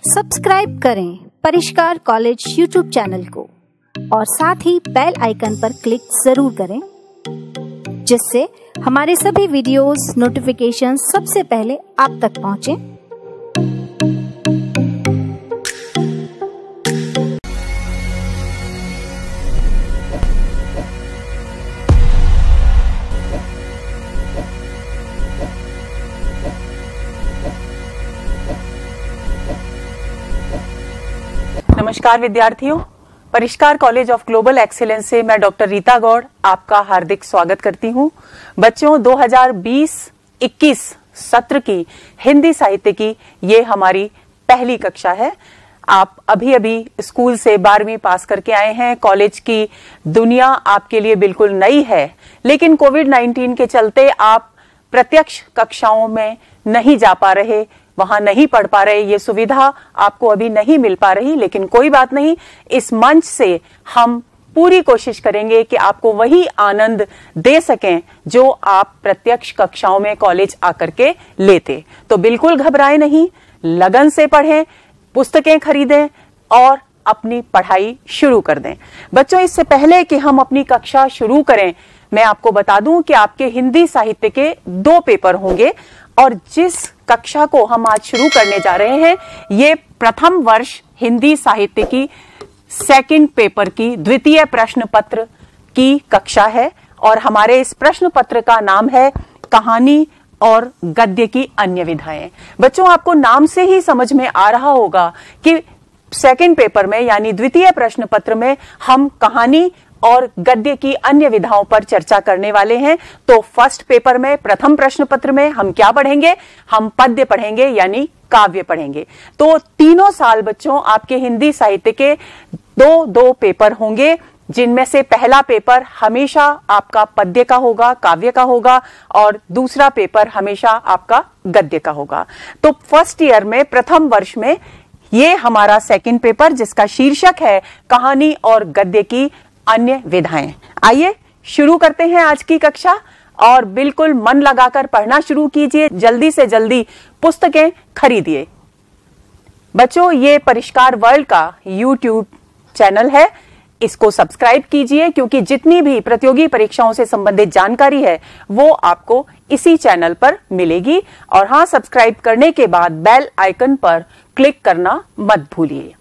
Subscribe करें परिष्कार college YouTube channel को और साथ ही बेल आइकन पर क्लिक जरूर करें, जिससे हमारे सभी वीडियोस नोटिफिकेशन सबसे पहले आप तक पहुंचे। नमस्कार विद्यार्थियों, परिष्कार कॉलेज ऑफ ग्लोबल एक्सीलेंस से मैं डॉक्टर रीता गौड़ आपका हार्दिक स्वागत करती हूं। बच्चों, 2020-21 सत्र की हिंदी साहित्य की ये हमारी पहली कक्षा है। आप अभी अभी स्कूल से 12वीं पास करके आए हैं। कॉलेज की दुनिया आपके लिए बिल्कुल नई है, लेकिन कोविड-19 के चलते आप प्रत्यक्ष कक्षाओं में नहीं जा पा रहे, वहां नहीं पढ़ पा रहे, ये सुविधा आपको अभी नहीं मिल पा रही। लेकिन कोई बात नहीं, इस मंच से हम पूरी कोशिश करेंगे कि आपको वही आनंद दे सकें जो आप प्रत्यक्ष कक्षाओं में कॉलेज आकर के लेते। तो बिल्कुल घबराएं नहीं, लगन से पढ़ें, पुस्तकें खरीदें और अपनी पढ़ाई शुरू कर दें। बच्चों, इससे पहले कि हम अपनी कक्षा शुरू करें, मैं आपको बता दूं कि आपके हिंदी साहित्य के 2 पेपर होंगे और जिस कक्षा को हम आज शुरू करने जा रहे हैं, ये प्रथम वर्ष हिंदी साहित्य की सेकंड पेपर की द्वितीय प्रश्न पत्र की कक्षा है और हमारे इस प्रश्न पत्र का नाम है कहानी और गद्य की अन्य विधाएं। बच्चों, आपको नाम से ही समझ में आ रहा होगा कि सेकंड पेपर में यानी द्वितीय प्रश्न पत्र में हम कहानी और गद्य की अन्य विधाओं पर चर्चा करने वाले हैं। तो फर्स्ट पेपर में, प्रथम प्रश्न पत्र में हम क्या पढ़ेंगे? हम पद्य पढ़ेंगे यानी काव्य पढ़ेंगे। तो तीनों साल बच्चों आपके हिंदी साहित्य के 2 पेपर होंगे, जिनमें से पहला पेपर हमेशा आपका पद्य का होगा, काव्य का होगा, और दूसरा पेपर हमेशा आपका गद्य का होगा। तो फर्स्ट ईयर में, प्रथम वर्ष में, ये हमारा सेकंड पेपर जिसका शीर्षक है कहानी और गद्य की अन्य विधाएं। आइए शुरू करते हैं आज की कक्षा और बिल्कुल मन लगाकर पढ़ना शुरू कीजिए। जल्दी से जल्दी पुस्तकें खरीदिए। बच्चों, ये परिष्कार वर्ल्ड का यूट्यूब चैनल है, इसको सब्सक्राइब कीजिए क्योंकि जितनी भी प्रतियोगी परीक्षाओं से संबंधित जानकारी है वो आपको इसी चैनल पर मिलेगी। और हाँ, सब्सक्राइब करने के बाद बेल आइकन पर क्लिक करना मत भूलिए।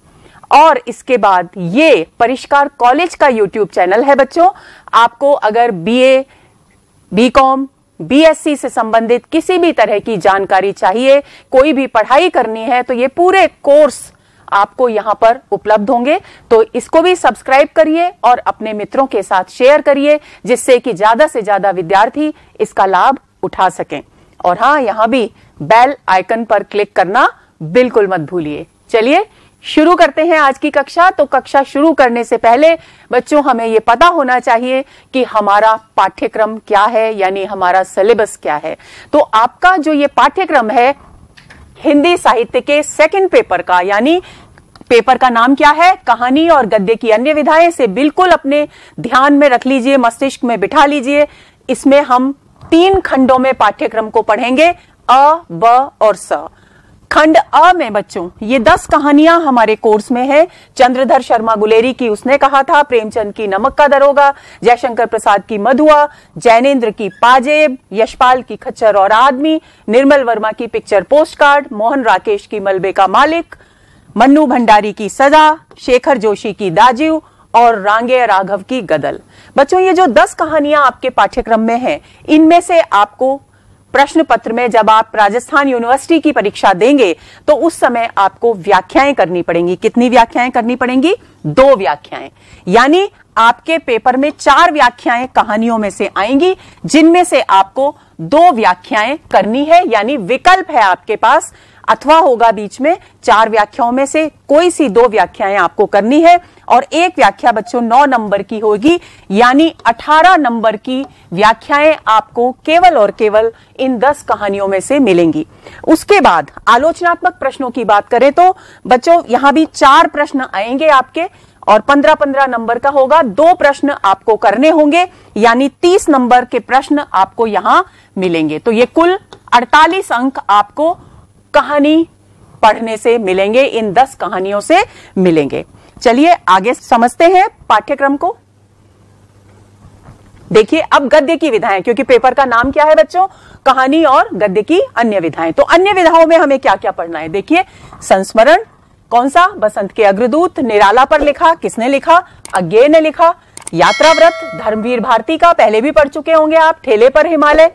और इसके बाद ये परिष्कार कॉलेज का यूट्यूब चैनल है। बच्चों, आपको अगर बीए, बीकॉम, बीएससी से संबंधित किसी भी तरह की जानकारी चाहिए, कोई भी पढ़ाई करनी है, तो ये पूरे कोर्स आपको यहां पर उपलब्ध होंगे। तो इसको भी सब्सक्राइब करिए और अपने मित्रों के साथ शेयर करिए, जिससे कि ज्यादा से ज्यादा विद्यार्थी इसका लाभ उठा सकें। और हाँ, यहां भी बेल आइकन पर क्लिक करना बिल्कुल मत भूलिए। चलिए शुरू करते हैं आज की कक्षा। तो कक्षा शुरू करने से पहले बच्चों हमें यह पता होना चाहिए कि हमारा पाठ्यक्रम क्या है, यानी हमारा सिलेबस क्या है। तो आपका जो ये पाठ्यक्रम है हिंदी साहित्य के सेकंड पेपर का, यानी पेपर का नाम क्या है? कहानी और गद्य की अन्य विधाएं, से बिल्कुल अपने ध्यान में रख लीजिए, मस्तिष्क में बिठा लीजिए। इसमें हम 3 खंडों में पाठ्यक्रम को पढ़ेंगे, अ, ब और स। खंड अ में बच्चों ये 10 कहानियां हमारे कोर्स में है। चंद्रधर शर्मा गुलेरी की उसने कहा था, प्रेमचंद की नमक का दरोगा, जयशंकर प्रसाद की मधुआ, जैनेन्द्र की पाजेब, यशपाल की खच्चर और आदमी, निर्मल वर्मा की पिक्चर पोस्टकार्ड, मोहन राकेश की मलबे का मालिक, मन्नू भंडारी की सजा, शेखर जोशी की दाजिव और रांगे राघव की गदल। बच्चों, ये जो 10 कहानियां आपके पाठ्यक्रम में हैं, इनमें से आपको प्रश्न पत्र में जब आप राजस्थान यूनिवर्सिटी की परीक्षा देंगे तो उस समय आपको व्याख्याएं करनी पड़ेंगी। कितनी व्याख्याएं करनी पड़ेंगी? 2 व्याख्याएं। यानी आपके पेपर में 4 व्याख्याएं कहानियों में से आएंगी, जिनमें से आपको 2 व्याख्याएं करनी है। यानी विकल्प है आपके पास, अथवा होगा बीच में। 4 व्याख्याओं में से कोई सी 2 व्याख्याएं आपको करनी है और एक व्याख्या बच्चों 9 नंबर की होगी, यानी 18 नंबर की व्याख्याएं आपको केवल और केवल इन 10 कहानियों में से मिलेंगी। उसके बाद आलोचनात्मक प्रश्नों की बात करें तो बच्चों यहां भी 4 प्रश्न आएंगे आपके, और 15-15 नंबर का होगा। 2 प्रश्न आपको करने होंगे, यानी 30 नंबर के प्रश्न आपको यहां मिलेंगे। तो ये कुल 48 अंक आपको कहानी पढ़ने से मिलेंगे, इन 10 कहानियों से मिलेंगे। चलिए आगे समझते हैं पाठ्यक्रम को। देखिए अब गद्य की विधाएं, क्योंकि पेपर का नाम क्या है बच्चों, कहानी और गद्य की अन्य विधाएं। तो अन्य विधाओं में हमें क्या क्या पढ़ना है, देखिए संस्मरण कौन सा, बसंत के अग्रदूत, निराला पर लिखा, किसने लिखा, अज्ञेय ने लिखा, यात्राव्रत धर्मवीर भारती का पहले भी पढ़ चुके होंगे आप, ठेले पर हिमालय,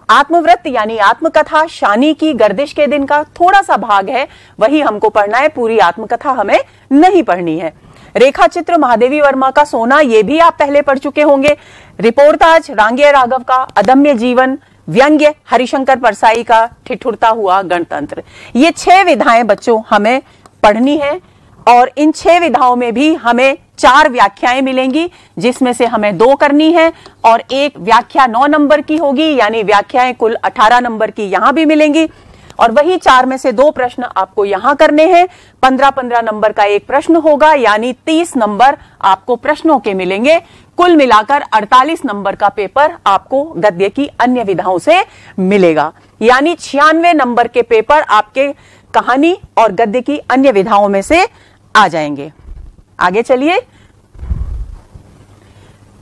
आत्मव्रत यानी आत्मकथा शानी की गर्दिश के दिन का थोड़ा सा भाग है वही हमको पढ़ना है, पूरी आत्मकथा हमें नहीं पढ़नी है। रेखा चित्र महादेवी वर्मा का सोना, ये भी आप पहले पढ़ चुके होंगे। रिपोर्टाज रांगे राघव का अदम्य जीवन, व्यंग्य हरिशंकर परसाई का ठिठुरता हुआ गणतंत्र। ये 6 विधाएं बच्चों हमें पढ़नी है और इन 6 विधाओं में भी हमें 4 व्याख्याएं मिलेंगी, जिसमें से हमें 2 करनी है और एक व्याख्या 9 नंबर की होगी, यानी व्याख्याएं कुल 18 नंबर की यहां भी मिलेंगी। और वही 4 में से 2 प्रश्न आपको यहां करने हैं। 15-15 नंबर का एक प्रश्न होगा, यानी 30 नंबर आपको प्रश्नों के मिलेंगे। कुल मिलाकर 48 नंबर का पेपर आपको गद्य की अन्य विधाओं से मिलेगा, यानी 96 नंबर के पेपर आपके कहानी और गद्य की अन्य विधाओं में से आ जाएंगे। आगे चलिए,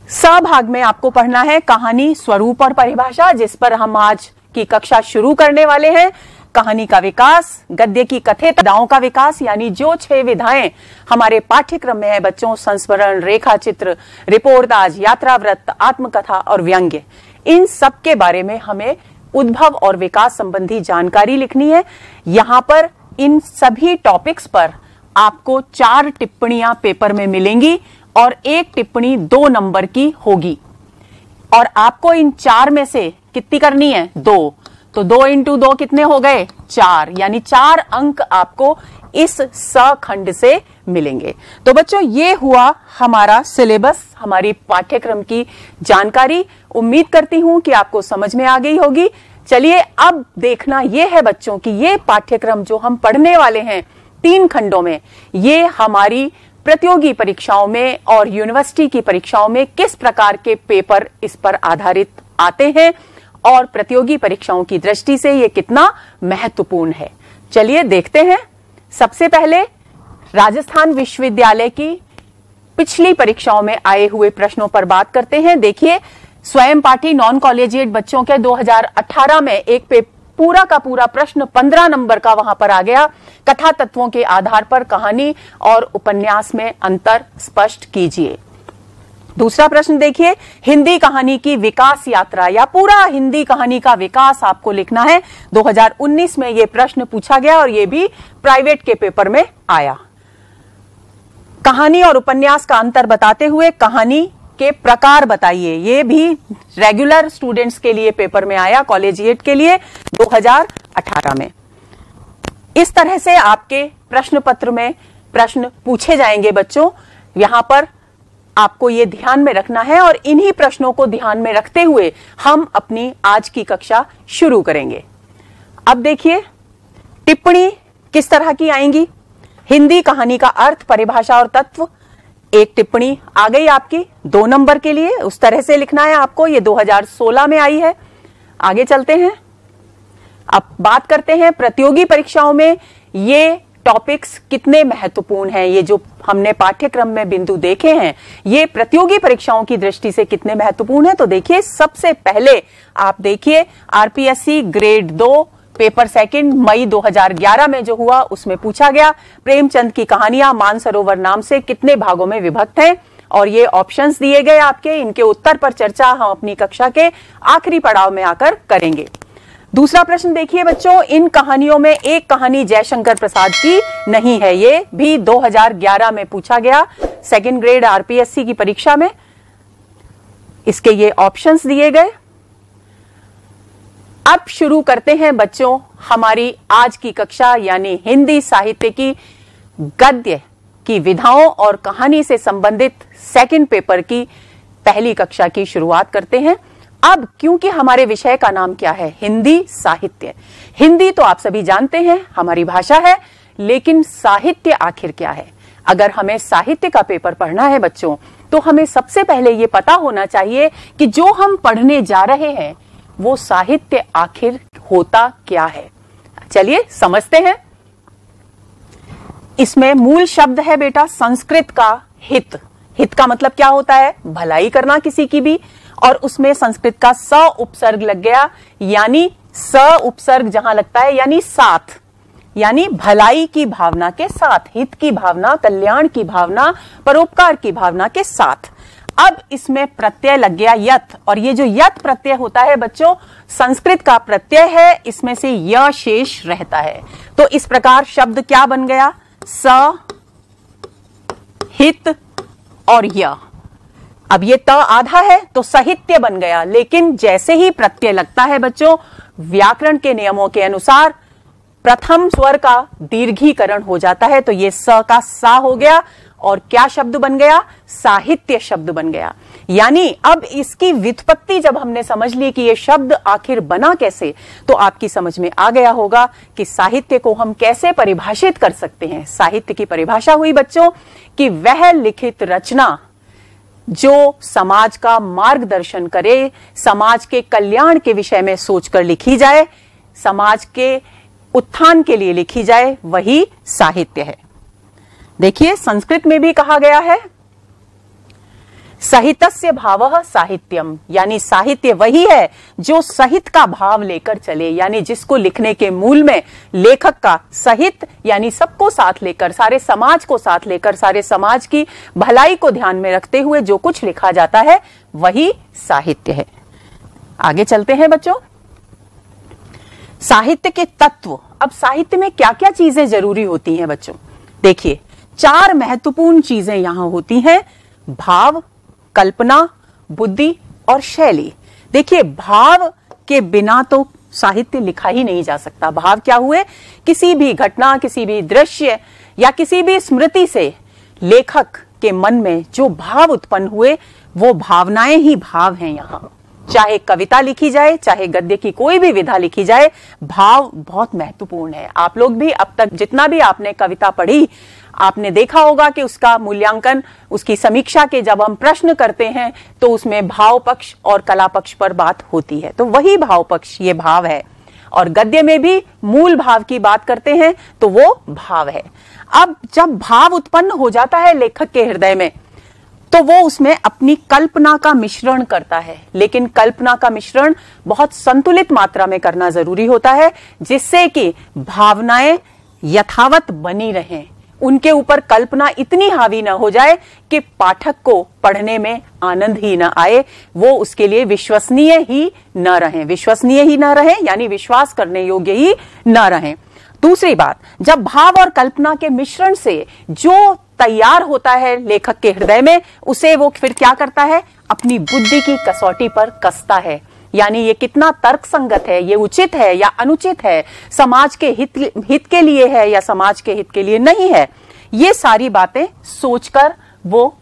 स भाग में आपको पढ़ना है कहानी, स्वरूप और परिभाषा, जिस पर हम आज की कक्षा शुरू करने वाले हैं। कहानी का विकास, गद्य की कथित विधाओं का विकास, यानी जो 6 विधाएं हमारे पाठ्यक्रम में है बच्चों, संस्मरण, रेखा चित्र, रिपोर्टाज, यात्राव्रत, आत्मकथा और व्यंग्य, इन सब के बारे में हमें उद्भव और विकास संबंधी जानकारी लिखनी है। यहां पर इन सभी टॉपिक्स पर आपको 4 टिप्पणियां पेपर में मिलेंगी और एक टिप्पणी 2 नंबर की होगी और आपको इन 4 में से कितनी करनी है, 2। तो 2 × 2 कितने हो गए, 4, यानी 4 अंक आपको इस खंड से मिलेंगे। तो बच्चों ये हुआ हमारा सिलेबस, हमारी पाठ्यक्रम की जानकारी। उम्मीद करती हूं कि आपको समझ में आ गई होगी। चलिए अब देखना यह है बच्चों कि ये पाठ्यक्रम जो हम पढ़ने वाले हैं 3 खंडों में, ये हमारी प्रतियोगी परीक्षाओं में और यूनिवर्सिटी की परीक्षाओं में किस प्रकार के पेपर इस पर आधारित आते हैं और प्रतियोगी परीक्षाओं की दृष्टि से ये कितना महत्वपूर्ण है। चलिए देखते हैं। सबसे पहले राजस्थान विश्वविद्यालय की पिछली परीक्षाओं में आए हुए प्रश्नों पर बात करते हैं। देखिए, स्वयं पाठी नॉन कॉलेजिएट बच्चों के 2018 में एक पूरा का पूरा प्रश्न 15 नंबर का वहां पर आ गया। कथा तत्वों के आधार पर कहानी और उपन्यास में अंतर स्पष्ट कीजिए। दूसरा प्रश्न देखिए, हिंदी कहानी की विकास यात्रा या पूरा हिंदी कहानी का विकास आपको लिखना है। 2019 में यह प्रश्न पूछा गया और यह भी प्राइवेट के पेपर में आया। कहानी और उपन्यास का अंतर बताते हुए कहानी के प्रकार बताइए, ये भी रेगुलर स्टूडेंट्स के लिए पेपर में आया, कॉलेजिएट के लिए 2018 में। इस तरह से आपके प्रश्न पत्र में प्रश्न पूछे जाएंगे बच्चों। यहां पर आपको ये ध्यान में रखना है और इन्हीं प्रश्नों को ध्यान में रखते हुए हम अपनी आज की कक्षा शुरू करेंगे। अब देखिए टिप्पणी किस तरह की आएंगी। हिंदी कहानी का अर्थ, परिभाषा और तत्व, एक टिप्पणी आ गई आपकी 2 नंबर के लिए। उस तरह से लिखना है आपको, ये 2016 में आई है। आगे चलते हैं, अब बात करते हैं प्रतियोगी परीक्षाओं में ये टॉपिक्स कितने महत्वपूर्ण हैं। ये जो हमने पाठ्यक्रम में बिंदु देखे हैं ये प्रतियोगी परीक्षाओं की दृष्टि से कितने महत्वपूर्ण है। तो देखिए, सबसे पहले आप देखिए आरपीएससी ग्रेड 2 पेपर 2 मई 2011 में जो हुआ उसमें पूछा गया, प्रेमचंद की कहानियां मानसरोवर नाम से कितने भागों में विभक्त हैं, और ये ऑप्शंस दिए गए आपके। इनके उत्तर पर चर्चा हम अपनी कक्षा के आखिरी पड़ाव में आकर करेंगे। दूसरा प्रश्न देखिए बच्चों, इन कहानियों में एक कहानी जयशंकर प्रसाद की नहीं है। ये भी 2011 में पूछा गया 2nd ग्रेड आरपीएससी की परीक्षा में। इसके ये ऑप्शंस दिए गए। अब शुरू करते हैं बच्चों हमारी आज की कक्षा, यानी हिंदी साहित्य की गद्य की विधाओं और कहानी से संबंधित 2nd पेपर की पहली कक्षा की शुरुआत करते हैं। अब क्योंकि हमारे विषय का नाम क्या है, हिंदी साहित्य। हिंदी तो आप सभी जानते हैं हमारी भाषा है, लेकिन साहित्य आखिर क्या है। अगर हमें साहित्य का पेपर पढ़ना है बच्चों, तो हमें सबसे पहले ये पता होना चाहिए कि जो हम पढ़ने जा रहे हैं वो साहित्य आखिर होता क्या है। चलिए समझते हैं। इसमें मूल शब्द है बेटा संस्कृत का हित। हित का मतलब क्या होता है? भलाई करना किसी की भी, और उसमें संस्कृत का स उपसर्ग लग गया, यानी स उपसर्ग जहां लगता है यानी साथ, यानी भलाई की भावना के साथ, हित की भावना, कल्याण की भावना, परोपकार की भावना के साथ। अब इसमें प्रत्यय लग गया यत, और ये जो यत प्रत्यय होता है बच्चों संस्कृत का प्रत्यय है, इसमें से य शेष रहता है। तो इस प्रकार शब्द क्या बन गया? स, हित और य। अब ये त आधा है तो साहित्य बन गया, लेकिन जैसे ही प्रत्यय लगता है बच्चों व्याकरण के नियमों के अनुसार प्रथम स्वर का दीर्घीकरण हो जाता है, तो ये स का सा हो गया और क्या शब्द बन गया? साहित्य शब्द बन गया। यानी अब इसकी व्युत्पत्ति जब हमने समझ ली कि ये शब्द आखिर बना कैसे, तो आपकी समझ में आ गया होगा कि साहित्य को हम कैसे परिभाषित कर सकते हैं। साहित्य की परिभाषा हुई बच्चों कि वह लिखित रचना जो समाज का मार्गदर्शन करे, समाज के कल्याण के विषय में सोचकर लिखी जाए, समाज के उत्थान के लिए लिखी जाए, वही साहित्य है। देखिए संस्कृत में भी कहा गया है सहितस्य भावः साहित्यम, यानी साहित्य वही है जो सहित का भाव लेकर चले, यानी जिसको लिखने के मूल में लेखक का सहित यानी सबको साथ लेकर, सारे समाज को साथ लेकर, सारे समाज की भलाई को ध्यान में रखते हुए जो कुछ लिखा जाता है वही साहित्य है। आगे चलते हैं बच्चों। साहित्य के तत्व। अब साहित्य में क्या क्या चीजें जरूरी होती हैं बच्चों? देखिए 4 महत्वपूर्ण चीजें यहां होती हैं: भाव, कल्पना, बुद्धि और शैली। देखिए भाव के बिना तो साहित्य लिखा ही नहीं जा सकता। भाव क्या हुए? किसी भी घटना, किसी भी दृश्य या किसी भी स्मृति से लेखक के मन में जो भाव उत्पन्न हुए वो भावनाएं ही भाव हैं। यहां चाहे कविता लिखी जाए, चाहे गद्य की कोई भी विधा लिखी जाए, भाव बहुत महत्वपूर्ण है। आप लोग भी अब तक जितना भी आपने कविता पढ़ी, आपने देखा होगा कि उसका मूल्यांकन, उसकी समीक्षा के जब हम प्रश्न करते हैं तो उसमें भाव पक्ष और कला पक्ष पर बात होती है, तो वही भाव पक्ष ये भाव है। और गद्य में भी मूल भाव की बात करते हैं तो वो भाव है। अब जब भाव उत्पन्न हो जाता है लेखक के हृदय में, तो वो उसमें अपनी कल्पना का मिश्रण करता है, लेकिन कल्पना का मिश्रण बहुत संतुलित मात्रा में करना जरूरी होता है, जिससे कि भावनाएं यथावत बनी रहें, उनके ऊपर कल्पना इतनी हावी ना हो जाए कि पाठक को पढ़ने में आनंद ही ना आए, वो उसके लिए विश्वसनीय ही ना रहे। विश्वसनीय ही ना रहे यानी विश्वास करने योग्य ही ना रहे। दूसरी बात, जब भाव और कल्पना के मिश्रण से जो तैयार होता है लेखक के हृदय में, उसे वो फिर क्या करता है? अपनी बुद्धि की कसौटी पर कसता है, यानी ये कितना तर्कसंगत है, ये उचित है या अनुचित है, समाज के हित के लिए है या समाज के हित के लिए नहीं है। ये सारी बातें सोचकर वो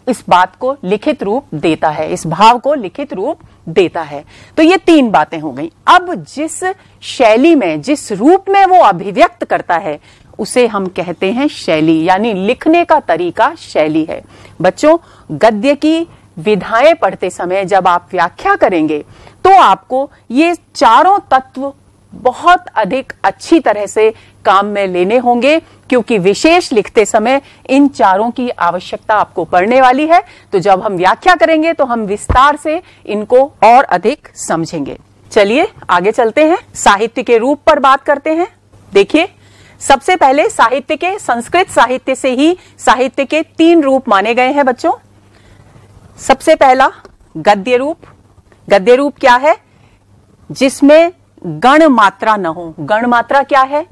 इस बात को लिखित रूप देता है, इस भाव को लिखित रूप देता है। तो ये 3 बातें हो गई। अब जिस शैली में, जिस रूप में वो अभिव्यक्त करता है उसे हम कहते हैं शैली, यानी लिखने का तरीका शैली है। बच्चों गद्य की विधाएं पढ़ते समय जब आप व्याख्या करेंगे तो आपको ये चारों तत्व बहुत अधिक अच्छी तरह से काम में लेने होंगे, क्योंकि विशेष लिखते समय इन चारों की आवश्यकता आपको पड़ने वाली है। तो जब हम व्याख्या करेंगे तो हम विस्तार से इनको और अधिक समझेंगे। चलिए आगे चलते हैं, साहित्य के रूप पर बात करते हैं। देखिए सबसे पहले साहित्य के, संस्कृत साहित्य से ही साहित्य के 3 रूप माने गए हैं बच्चों। सबसे पहला गद्य रूप। गद्य रूप क्या है? जिसमें गण मात्रा न हो। गण मात्रा क्या है?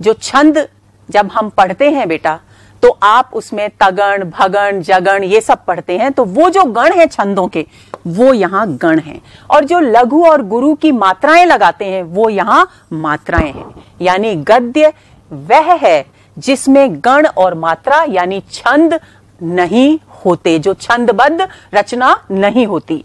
जो छंद जब हम पढ़ते हैं बेटा, तो आप उसमें तगण, भगण, जगण ये सब पढ़ते हैं, तो वो जो गण है छंदों के, वो यहाँ गण हैं। और जो लघु और गुरु की मात्राएं लगाते हैं वो यहाँ मात्राएं हैं। यानी गद्य वह है जिसमें गण और मात्रा यानी छंद नहीं होते, जो छंदबद्ध रचना नहीं होती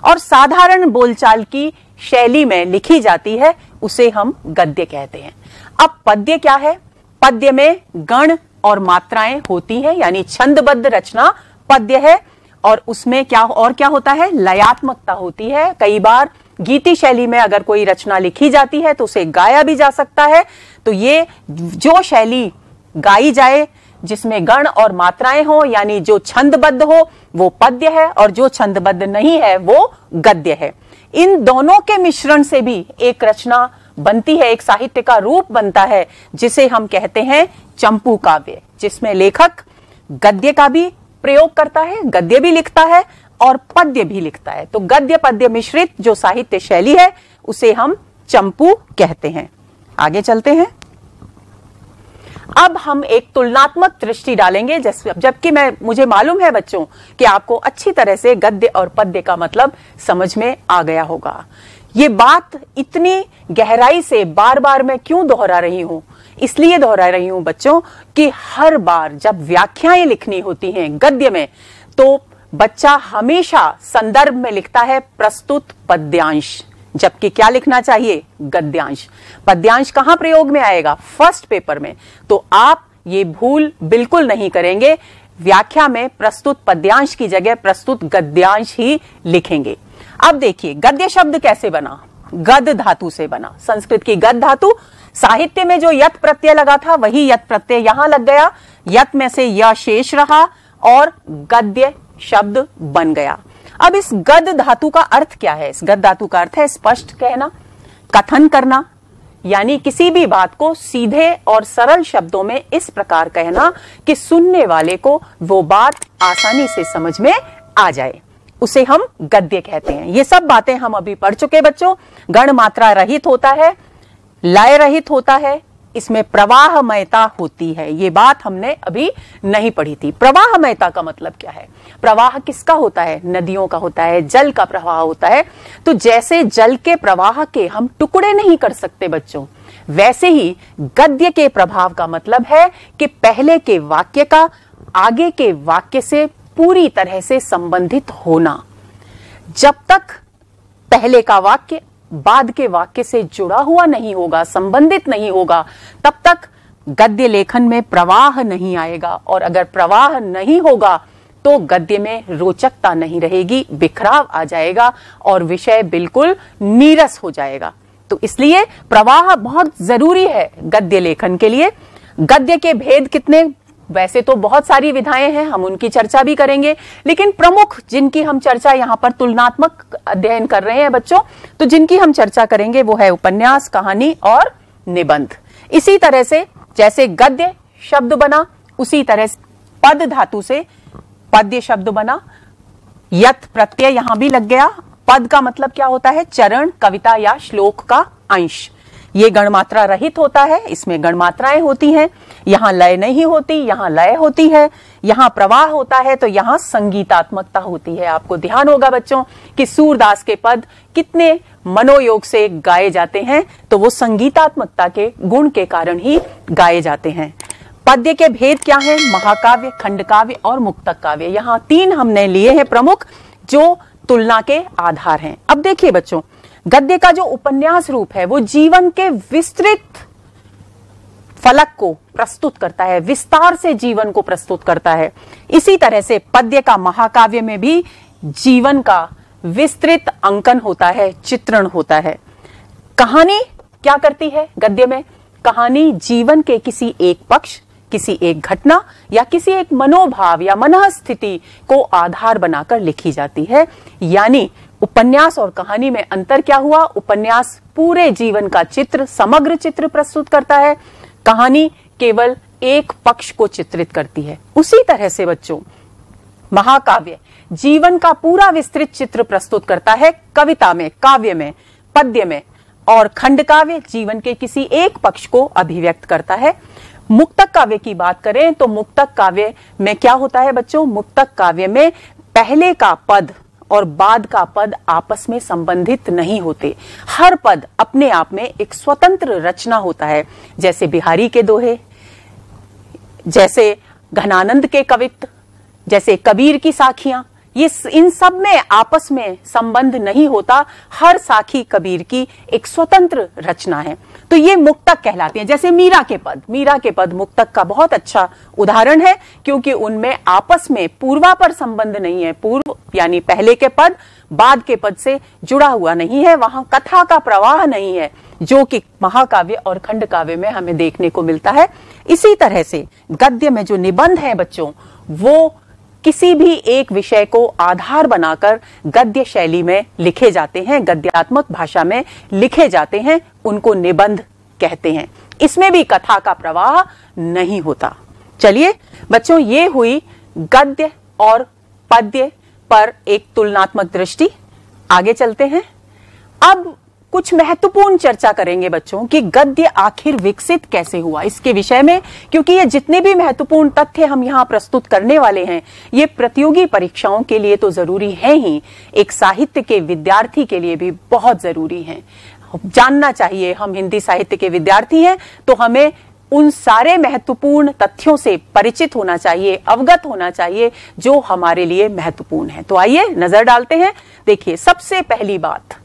और साधारण बोलचाल की शैली में लिखी जाती है, उसे हम गद्य कहते हैं। अब पद्य क्या है? पद्य में गण और मात्राएं होती हैं, यानी छंदबद्ध रचना पद्य है। और उसमें क्या होता है, लयात्मकता होती है। कई बार गीति शैली में अगर कोई रचना लिखी जाती है तो उसे गाया भी जा सकता है। तो ये जो शैली गाई जाए जिसमें गण और मात्राएं हो, यानी जो छंदबद्ध हो वो पद्य है, और जो छंदबद्ध नहीं है वो गद्य है। इन दोनों के मिश्रण से भी एक रचना बनती है, एक साहित्य का रूप बनता है, जिसे हम कहते हैं चंपू काव्य, जिसमें लेखक गद्य का भी प्रयोग करता है, गद्य भी लिखता है और पद्य भी लिखता है। तो गद्य पद्य मिश्रित जो साहित्य शैली है उसे हम चंपू कहते हैं। आगे चलते हैं। अब हम एक तुलनात्मक दृष्टि डालेंगे, जबकि मुझे मालूम है बच्चों कि आपको अच्छी तरह से गद्य और पद्य का मतलब समझ में आ गया होगा। ये बात इतनी गहराई से बार बार मैं क्यों दोहरा रही हूं, इसलिए दोहरा रही हूं बच्चों कि हर बार जब व्याख्याएं लिखनी होती हैं गद्य में तो बच्चा हमेशा संदर्भ में लिखता है प्रस्तुत पद्यांश, जबकि क्या लिखना चाहिए, गद्यांश। पद्यांश कहां प्रयोग में आएगा, फर्स्ट पेपर में। तो आप ये भूल बिल्कुल नहीं करेंगे, व्याख्या में प्रस्तुत पद्यांश की जगह प्रस्तुत गद्यांश ही लिखेंगे। अब देखिए गद्य शब्द कैसे बना, गद धातु से बना। संस्कृत की गद धातु, साहित्य में जो यत प्रत्यय लगा था वही यत प्रत्यय यहां लग गया, यत में से य शेष रहा और गद्य शब्द बन गया। अब इस गद धातु का अर्थ क्या है, इस गद धातु का अर्थ है स्पष्ट कहना, कथन करना, यानी किसी भी बात को सीधे और सरल शब्दों में इस प्रकार कहना कि सुनने वाले को वो बात आसानी से समझ में आ जाए, उसे हम गद्य कहते हैं। ये सब बातें हम अभी पढ़ चुके बच्चों। गण मात्रा रहित होता है, लय रहित होता है, इसमें प्रवाहमयता होती है। ये बात हमने अभी नहीं पढ़ी थी। प्रवाहमयता का मतलब क्या है, प्रवाह किसका होता है, नदियों का होता है, जल का प्रवाह होता है। तो जैसे जल के प्रवाह के हम टुकड़े नहीं कर सकते बच्चों, वैसे ही गद्य के प्रभाव का मतलब है कि पहले के वाक्य का आगे के वाक्य से पूरी तरह से संबंधित होना। जब तक पहले का वाक्य बाद के वाक्य से जुड़ा हुआ नहीं होगा, संबंधित नहीं होगा, तब तक गद्य लेखन में प्रवाह नहीं आएगा। और अगर प्रवाह नहीं होगा तो गद्य में रोचकता नहीं रहेगी, बिखराव आ जाएगा और विषय बिल्कुल नीरस हो जाएगा। तो इसलिए प्रवाह बहुत जरूरी है गद्य लेखन के लिए। गद्य के भेद कितने, वैसे तो बहुत सारी विधाएं हैं, हम उनकी चर्चा भी करेंगे, लेकिन प्रमुख जिनकी हम चर्चा यहाँ पर तुलनात्मक अध्ययन कर रहे हैं बच्चों, तो जिनकी हम चर्चा करेंगे वो है उपन्यास, कहानी और निबंध। इसी तरह से जैसे गद्य शब्द बना, उसी तरह से पद धातु से पद्य शब्द बना। यत प्रत्यय यहां भी लग गया। पद का मतलब क्या होता है, चरण, कविता या श्लोक का अंश। ये गणमात्रा रहित होता है, इसमें गणमात्राएं होती हैं, यहां लय नहीं होती, यहां लय होती है, यहां प्रवाह होता है, तो यहां संगीतात्मकता होती है। आपको ध्यान होगा बच्चों कि सूरदास के पद कितने मनोयोग से गाए जाते हैं, तो वो संगीतात्मकता के गुण के कारण ही गाए जाते हैं। पद्य के भेद क्या हैं, महाकाव्य, खंडकाव्य और मुक्तक काव्य। यहां तीन हमने लिए हैं प्रमुख, जो तुलना के आधार हैं। अब देखिए बच्चों, गद्य का जो उपन्यास रूप है वो जीवन के विस्तृत फलक को प्रस्तुत करता है, विस्तार से जीवन को प्रस्तुत करता है। इसी तरह से पद्य का, महाकाव्य में भी जीवन का विस्तृत अंकन होता है, चित्रण होता है। कहानी क्या करती है गद्य में, कहानी जीवन के किसी एक पक्ष, किसी एक घटना या किसी एक मनोभाव या मनःस्थिति को आधार बनाकर लिखी जाती है। यानी उपन्यास और कहानी में अंतर क्या हुआ, उपन्यास पूरे जीवन का चित्र, समग्र चित्र प्रस्तुत करता है, कहानी केवल एक पक्ष को चित्रित करती है। उसी तरह से बच्चों महाकाव्य जीवन का पूरा विस्तृत चित्र प्रस्तुत करता है कविता में, काव्य में, पद्य में, और खंड काव्य जीवन के किसी एक पक्ष को अभिव्यक्त करता है। मुक्तक काव्य की बात करें तो मुक्तक काव्य में क्या होता है बच्चों, मुक्तक काव्य में पहले का पद और बाद का पद आपस में संबंधित नहीं होते। हर पद अपने आप में एक स्वतंत्र रचना होता है, जैसे बिहारी के दोहे, जैसे घनानंद के कवित्त, जैसे कबीर की साखियां। ये इन सब में आपस में संबंध नहीं होता, हर साखी कबीर की एक स्वतंत्र रचना है। तो ये मुक्तक कहलाते हैं। जैसे मीरा के पद मुक्तक का बहुत अच्छा उदाहरण है, क्योंकि उनमें आपस में पूर्वापर संबंध नहीं है। पूर्व यानी पहले के पद बाद के पद से जुड़ा हुआ नहीं है, वहां कथा का प्रवाह नहीं है, जो कि महाकाव्य और खंड काव्य में हमें देखने को मिलता है। इसी तरह से गद्य में जो निबंध है बच्चों, वो किसी भी एक विषय को आधार बनाकर गद्य शैली में लिखे जाते हैं, गद्यात्मक भाषा में लिखे जाते हैं, उनको निबंध कहते हैं। इसमें भी कथा का प्रवाह नहीं होता। चलिए बच्चों, ये हुई गद्य और पद्य पर एक तुलनात्मक दृष्टि। आगे चलते हैं। अब कुछ महत्वपूर्ण चर्चा करेंगे बच्चों कि गद्य आखिर विकसित कैसे हुआ इसके विषय में, क्योंकि ये जितने भी महत्वपूर्ण तथ्य हम यहाँ प्रस्तुत करने वाले हैं, ये प्रतियोगी परीक्षाओं के लिए तो जरूरी है ही, एक साहित्य के विद्यार्थी के लिए भी बहुत जरूरी है। जानना चाहिए, हम हिंदी साहित्य के विद्यार्थी हैं तो हमें उन सारे महत्वपूर्ण तथ्यों से परिचित होना चाहिए, अवगत होना चाहिए जो हमारे लिए महत्वपूर्ण है। तो आइए नजर डालते हैं। देखिए, सबसे पहली बात,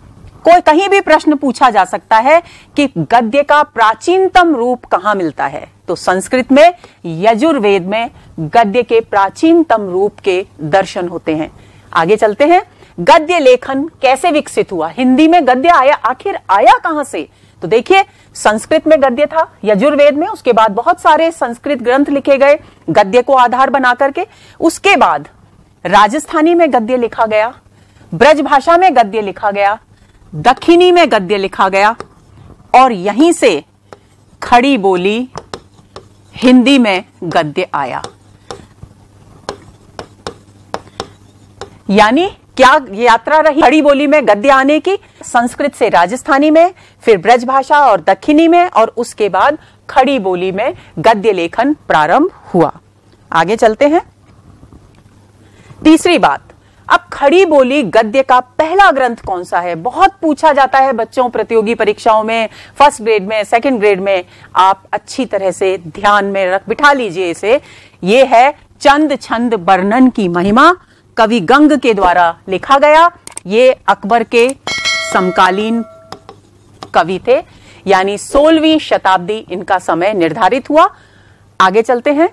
कोई कहीं भी प्रश्न पूछा जा सकता है कि गद्य का प्राचीनतम रूप कहां मिलता है, तो संस्कृत में यजुर्वेद में गद्य के प्राचीनतम रूप के दर्शन होते हैं। आगे चलते हैं। गद्य लेखन कैसे विकसित हुआ, हिंदी में गद्य आखिर आया कहां से? तो देखिए, संस्कृत में गद्य था, यजुर्वेद में, उसके बाद बहुत सारे संस्कृत ग्रंथ लिखे गए गद्य को आधार बना करके। उसके बाद राजस्थानी में गद्य लिखा गया, ब्रज भाषा में गद्य लिखा गया, दक्षिणी में गद्य लिखा गया, और यहीं से खड़ी बोली हिंदी में गद्य आया। यानी क्या यात्रा रही खड़ी बोली में गद्य आने की? संस्कृत से राजस्थानी में, फिर ब्रज भाषा और दक्षिणी में, और उसके बाद खड़ी बोली में गद्य लेखन प्रारंभ हुआ। आगे चलते हैं। तीसरी बात, अब खड़ी बोली गद्य का पहला ग्रंथ कौन सा है? बहुत पूछा जाता है बच्चों प्रतियोगी परीक्षाओं में, फर्स्ट ग्रेड में, सेकंड ग्रेड में। आप अच्छी तरह से ध्यान में बिठा लीजिए इसे। ये है चंद छंद वर्णन की महिमा, कवि गंग के द्वारा लिखा गया। ये अकबर के समकालीन कवि थे, यानी 16वीं शताब्दी इनका समय निर्धारित हुआ। आगे चलते हैं।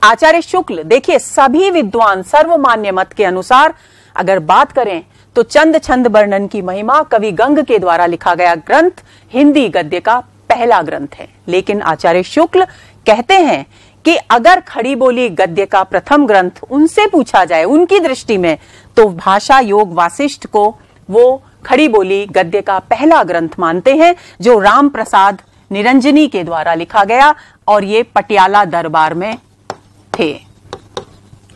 आचार्य शुक्ल, देखिए सभी विद्वान सर्वमान्य मत के अनुसार अगर बात करें तो चंद छंद वर्णन की महिमा कवि गंग के द्वारा लिखा गया ग्रंथ हिंदी गद्य का पहला ग्रंथ है। लेकिन आचार्य शुक्ल कहते हैं कि अगर खड़ी बोली गद्य का प्रथम ग्रंथ उनसे पूछा जाए, उनकी दृष्टि में, तो भाषा योग वासिष्ठ को वो खड़ी बोली गद्य का पहला ग्रंथ मानते हैं, जो राम प्रसाद निरंजनी के द्वारा लिखा गया, और ये पटियाला दरबार में थे।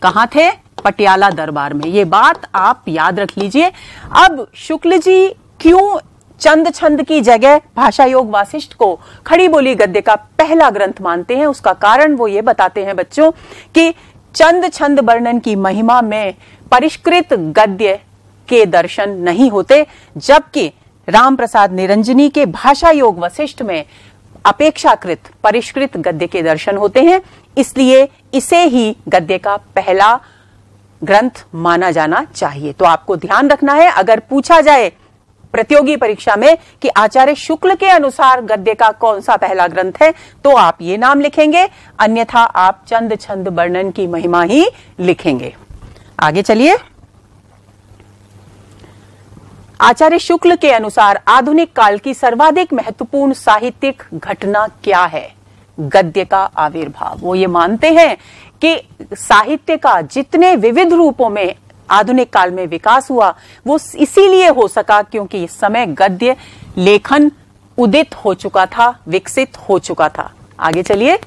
कहां थे? पटियाला दरबार में। ये बात आप याद रख लीजिए। अब शुक्ल जी क्यों चंद छंद की जगह भाषा योग वासिष्ठ को खड़ी बोली गद्य का पहला ग्रंथ मानते हैं, उसका कारण वो ये बताते हैं बच्चों कि चंद छंद वर्णन की महिमा में परिष्कृत गद्य के दर्शन नहीं होते, जबकि राम प्रसाद निरंजनी के भाषा योग वशिष्ठ में अपेक्षाकृत परिष्कृत गद्य के दर्शन होते हैं। इसलिए इसे ही गद्य का पहला ग्रंथ माना जाना चाहिए। तो आपको ध्यान रखना है, अगर पूछा जाए प्रतियोगी परीक्षा में कि आचार्य शुक्ल के अनुसार गद्य का कौन सा पहला ग्रंथ है, तो आप ये नाम लिखेंगे, अन्यथा आप चंद छंद वर्णन की महिमा ही लिखेंगे। आगे चलिए। आचार्य शुक्ल के अनुसार आधुनिक काल की सर्वाधिक महत्वपूर्ण साहित्यिक घटना क्या है? गद्य का आविर्भाव। वो ये मानते हैं कि साहित्य का जितने विविध रूपों में आधुनिक काल में विकास हुआ, वो इसीलिए हो सका क्योंकि इस समय गद्य लेखन उदित हो चुका था, विकसित हो चुका था। आगे चलिए।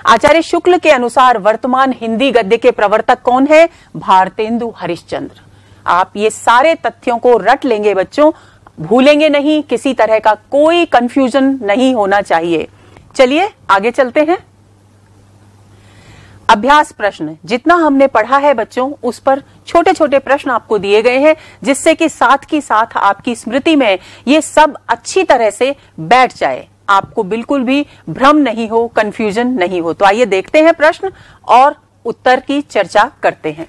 आचार्य शुक्ल के अनुसार वर्तमान हिंदी गद्य के प्रवर्तक कौन है? भारतेंदु हरिश्चंद्र। आप ये सारे तथ्यों को रट लेंगे बच्चों, भूलेंगे नहीं, किसी तरह का कोई कंफ्यूजन नहीं होना चाहिए। चलिए आगे चलते हैं। अभ्यास प्रश्न, जितना हमने पढ़ा है बच्चों उस पर छोटे छोटे प्रश्न आपको दिए गए हैं, जिससे कि साथ ही साथ आपकी स्मृति में ये सब अच्छी तरह से बैठ जाए, आपको बिल्कुल भी भ्रम नहीं हो, कंफ्यूजन नहीं हो। तो आइए देखते हैं प्रश्न और उत्तर की चर्चा करते हैं।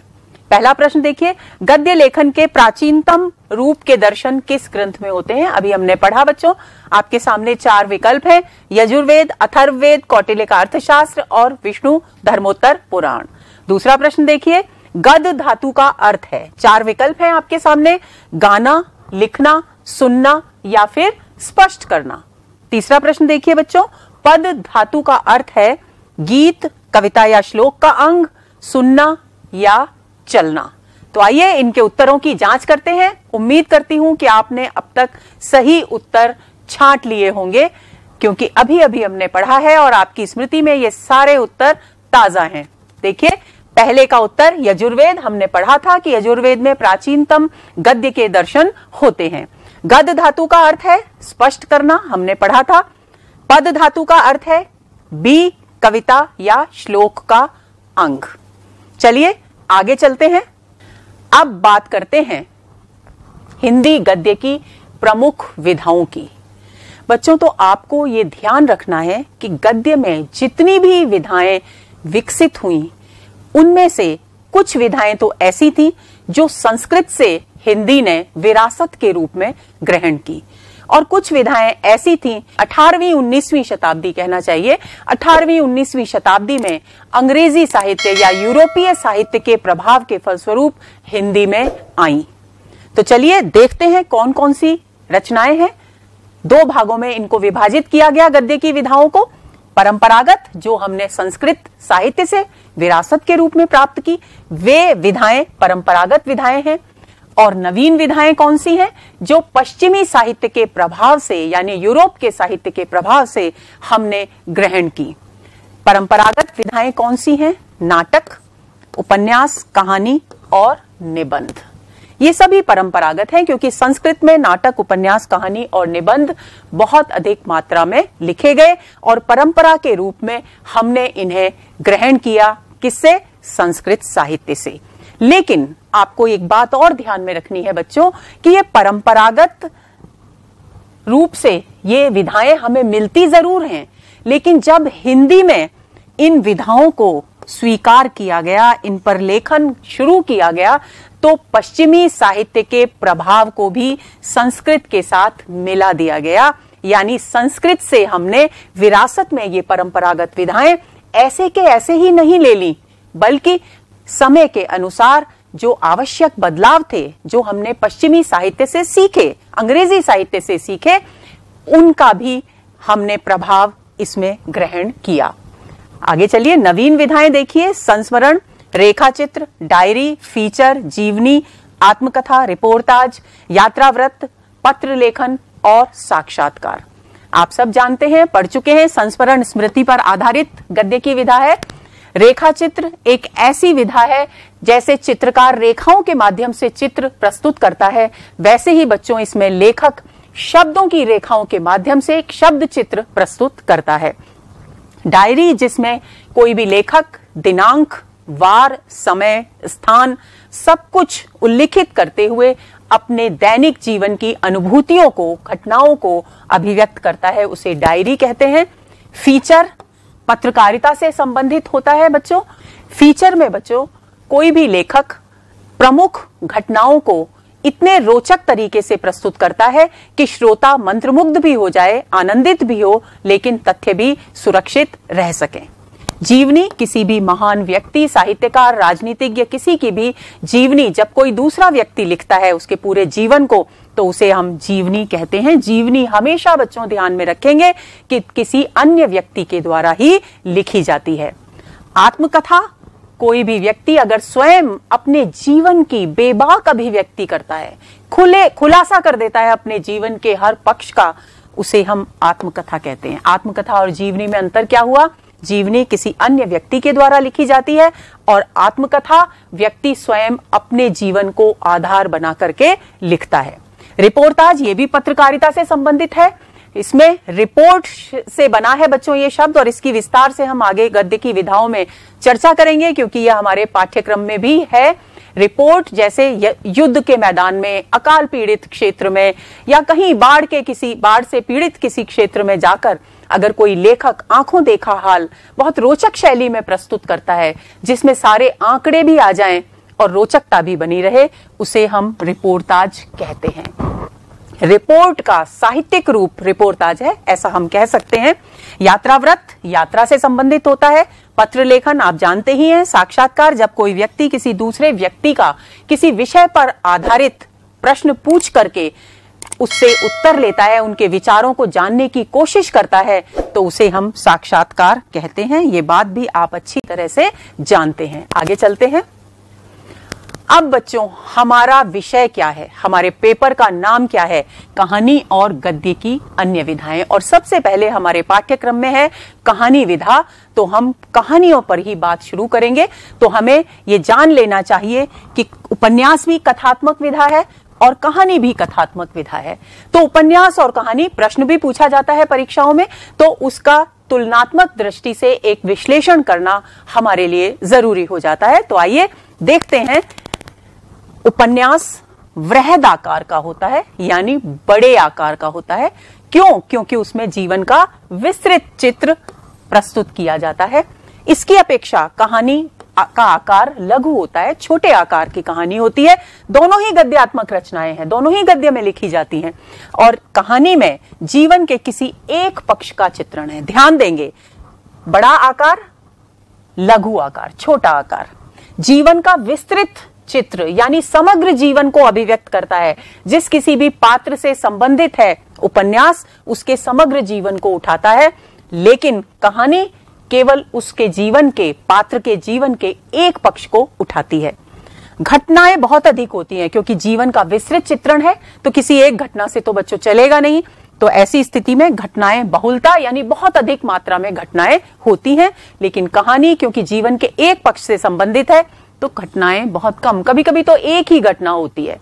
पहला प्रश्न देखिए, गद्य लेखन के प्राचीनतम रूप के दर्शन किस ग्रंथ में होते हैं? अभी हमने पढ़ा बच्चों, आपके सामने 4 विकल्प हैं, यजुर्वेद, अथर्ववेद, कौटिल्य का अर्थशास्त्र और विष्णु धर्मोत्तर पुराण। दूसरा प्रश्न देखिए, गद धातु का अर्थ है, 4 विकल्प हैं आपके सामने, गाना, लिखना, सुनना या फिर स्पष्ट करना। तीसरा प्रश्न देखिए बच्चों, पद धातु का अर्थ है गीत, कविता या श्लोक का अंग, सुनना या चलना। तो आइए इनके उत्तरों की जांच करते हैं। उम्मीद करती हूं कि आपने अब तक सही उत्तर छांट लिए होंगे, क्योंकि अभी अभी हमने पढ़ा है और आपकी स्मृति में ये सारे उत्तर ताजा हैं। देखिए, पहले का उत्तर यजुर्वेद, हमने पढ़ा था कि यजुर्वेद में प्राचीनतम गद्य के दर्शन होते हैं। गद धातु का अर्थ है स्पष्ट करना, हमने पढ़ा था। पद धातु का अर्थ है बी, कविता या श्लोक का अंग। चलिए आगे चलते हैं। अब बात करते हैं हिंदी गद्य की प्रमुख विधाओं की। बच्चों, तो आपको यह ध्यान रखना है कि गद्य में जितनी भी विधाएं विकसित हुई, उनमें से कुछ विधाएं तो ऐसी थी जो संस्कृत से हिंदी ने विरासत के रूप में ग्रहण की, और कुछ विधाएं ऐसी थीं 18वीं 19वीं शताब्दी कहना चाहिए, 18वीं 19वीं शताब्दी में अंग्रेजी साहित्य या यूरोपीय साहित्य के प्रभाव के फलस्वरूप हिंदी में आई। तो चलिए देखते हैं कौन कौन सी रचनाएं हैं। 2 भागों में इनको विभाजित किया गया गद्य की विधाओं को। परंपरागत, जो हमने संस्कृत साहित्य से विरासत के रूप में प्राप्त की, वे विधाएं परंपरागत विधाएं हैं। और नवीन विधाएं कौन सी हैं? जो पश्चिमी साहित्य के प्रभाव से, यानी यूरोप के साहित्य के प्रभाव से हमने ग्रहण की। परंपरागत विधाएं कौन सी हैं? नाटक, उपन्यास, कहानी और निबंध। ये सभी परंपरागत हैं, क्योंकि संस्कृत में नाटक, उपन्यास, कहानी और निबंध बहुत अधिक मात्रा में लिखे गए और परंपरा के रूप में हमने इन्हें ग्रहण किया। किससे? संस्कृत साहित्य से। लेकिन आपको एक बात और ध्यान में रखनी है बच्चों, कि ये परंपरागत रूप से ये विधाएं हमें मिलती जरूर हैं, लेकिन जब हिंदी में इन विधाओं को स्वीकार किया गया, इन पर लेखन शुरू किया गया, तो पश्चिमी साहित्य के प्रभाव को भी संस्कृत के साथ मिला दिया गया। यानी संस्कृत से हमने विरासत में ये परंपरागत विधाएं ऐसे के ऐसे ही नहीं ले ली, बल्कि समय के अनुसार जो आवश्यक बदलाव थे, जो हमने पश्चिमी साहित्य से सीखे, अंग्रेजी साहित्य से सीखे, उनका भी हमने प्रभाव इसमें ग्रहण किया। आगे चलिए, नवीन विधाएं देखिए। संस्मरण, रेखाचित्र, डायरी, फीचर, जीवनी, आत्मकथा, रिपोर्टाज, यात्रावृत्त, पत्र लेखन और साक्षात्कार। आप सब जानते हैं, पढ़ चुके हैं, संस्मरण स्मृति पर आधारित गद्य की विधा है। रेखाचित्र एक ऐसी विधा है जैसे चित्रकार रेखाओं के माध्यम से चित्र प्रस्तुत करता है, वैसे ही बच्चों इसमें लेखक शब्दों की रेखाओं के माध्यम से एक शब्द चित्र प्रस्तुत करता है। डायरी, जिसमें कोई भी लेखक दिनांक, वार, समय, स्थान सब कुछ उल्लिखित करते हुए अपने दैनिक जीवन की अनुभूतियों को, घटनाओं को अभिव्यक्त करता है, उसे डायरी कहते हैं। फीचर पत्रकारिता से संबंधित होता है बच्चों। फीचर में बच्चों कोई भी लेखक प्रमुख घटनाओं को इतने रोचक तरीके से प्रस्तुत करता है कि श्रोता मंत्रमुग्ध भी हो जाए, आनंदित भी हो, लेकिन तथ्य भी सुरक्षित रह सके। जीवनी, किसी भी महान व्यक्ति, साहित्यकार, राजनीतिज्ञ, किसी की भी जीवनी जब कोई दूसरा व्यक्ति लिखता है उसके पूरे जीवन को, तो उसे हम जीवनी कहते हैं। जीवनी हमेशा बच्चों ध्यान में रखेंगे कि किसी अन्य व्यक्ति के द्वारा ही लिखी जाती है। आत्मकथा, कोई भी व्यक्ति अगर स्वयं अपने जीवन की बेबाक अभिव्यक्ति करता है, खुलासा कर देता है अपने जीवन के हर पक्ष का, उसे हम आत्मकथा कहते हैं। आत्मकथा और जीवनी में अंतर क्या हुआ? जीवनी किसी अन्य व्यक्ति के द्वारा लिखी जाती है और आत्मकथा व्यक्ति स्वयं अपने जीवन को आधार बना करके लिखता है। रिपोर्टाज, ये भी पत्रकारिता से संबंधित है। इसमें रिपोर्ट से बना है बच्चों ये शब्द, और इसकी विस्तार से हम आगे गद्य की विधाओं में चर्चा करेंगे, क्योंकि यह हमारे पाठ्यक्रम में भी है। रिपोर्ट जैसे युद्ध के मैदान में, अकाल पीड़ित क्षेत्र में, या कहीं बाढ़ से पीड़ित किसी क्षेत्र में जाकर अगर कोई लेखक आंखों देखा हाल बहुत रोचक शैली में प्रस्तुत करता है, जिसमें सारे आंकड़े भी आ जाएं और रोचकता भी बनी रहे, उसे हम रिपोर्टाज कहते हैं। रिपोर्ट का साहित्यिक रूप रिपोर्टाज है, ऐसा हम कह सकते हैं। यात्राव्रत यात्रा से संबंधित होता है। पत्र लेखन आप जानते ही हैं। साक्षात्कार जब कोई व्यक्ति किसी दूसरे व्यक्ति का किसी विषय पर आधारित प्रश्न पूछ करके उससे उत्तर लेता है, उनके विचारों को जानने की कोशिश करता है, तो उसे हम साक्षात्कार कहते हैं। ये बात भी आप अच्छी तरह से जानते हैं। आगे चलते हैं। अब बच्चों, हमारा विषय क्या है, हमारे पेपर का नाम क्या है? कहानी और गद्य की अन्य विधाएं। और सबसे पहले हमारे पाठ्यक्रम में है कहानी विधा, तो हम कहानियों पर ही बात शुरू करेंगे। तो हमें ये जान लेना चाहिए कि उपन्यास भी कथात्मक विधा है और कहानी भी कथात्मक विधा है। तो उपन्यास और कहानी, प्रश्न भी पूछा जाता है परीक्षाओं में, तो उसका तुलनात्मक दृष्टि से एक विश्लेषण करना हमारे लिए जरूरी हो जाता है। तो आइए देखते हैं। उपन्यास वृहद आकार का होता है, यानी बड़े आकार का होता है। क्यों? क्योंकि उसमें जीवन का विस्तृत चित्र प्रस्तुत किया जाता है। इसकी अपेक्षा कहानी का आकार लघु होता है, छोटे आकार की कहानी होती है। दोनों ही गद्यात्मक रचनाएं हैं, दोनों ही गद्य में लिखी जाती हैं। और कहानी में जीवन के किसी एक पक्ष का चित्रण है। ध्यान देंगे, बड़ा आकार, लघु आकार, छोटा आकार, जीवन का विस्तृत चित्र यानी समग्र जीवन को अभिव्यक्त करता है। जिस किसी भी पात्र से संबंधित है उपन्यास, उसके समग्र जीवन को उठाता है, लेकिन कहानी केवल उसके जीवन के, पात्र के जीवन के एक पक्ष को उठाती है। घटनाएं बहुत अधिक होती हैं, क्योंकि जीवन का विस्तृत चित्रण है, तो किसी एक घटना से तो बच्चों चलेगा नहीं। तो ऐसी स्थिति में घटनाएं बहुलता यानी बहुत अधिक मात्रा में घटनाएं होती हैं। लेकिन कहानी क्योंकि जीवन के एक पक्ष से संबंधित है, तो घटनाएं बहुत कम, कभी कभी तो एक ही घटना होती है।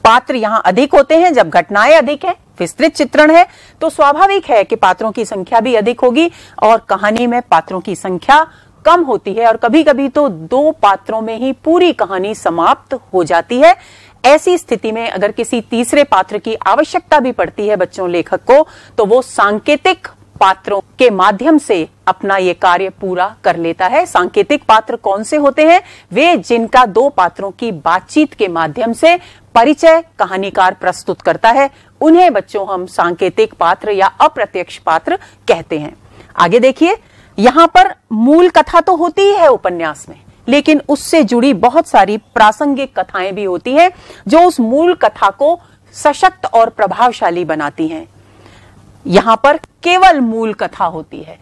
पात्र यहां अधिक होते हैं। जब घटनाएं अधिक है, विस्तृत चित्रण है, तो स्वाभाविक है कि पात्रों की संख्या भी अधिक होगी। और कहानी में पात्रों की संख्या कम होती है, और कभी कभी तो 2 पात्रों में ही पूरी कहानी समाप्त हो जाती है। ऐसी स्थिति में अगर किसी तीसरे पात्र की आवश्यकता भी पड़ती है बच्चों लेखक को, तो वो सांकेतिक पात्रों के माध्यम से अपना ये कार्य पूरा कर लेता है। सांकेतिक पात्र कौन से होते हैं? वे जिनका 2 पात्रों की बातचीत के माध्यम से परिचय कहानीकार प्रस्तुत करता है, उन्हें बच्चों हम सांकेतिक पात्र या अप्रत्यक्ष पात्र कहते हैं। आगे देखिए, यहां पर मूल कथा तो होती ही है उपन्यास में, लेकिन उससे जुड़ी बहुत सारी प्रासंगिक कथाएं भी होती हैं, जो उस मूल कथा को सशक्त और प्रभावशाली बनाती हैं। यहां पर केवल मूल कथा होती है,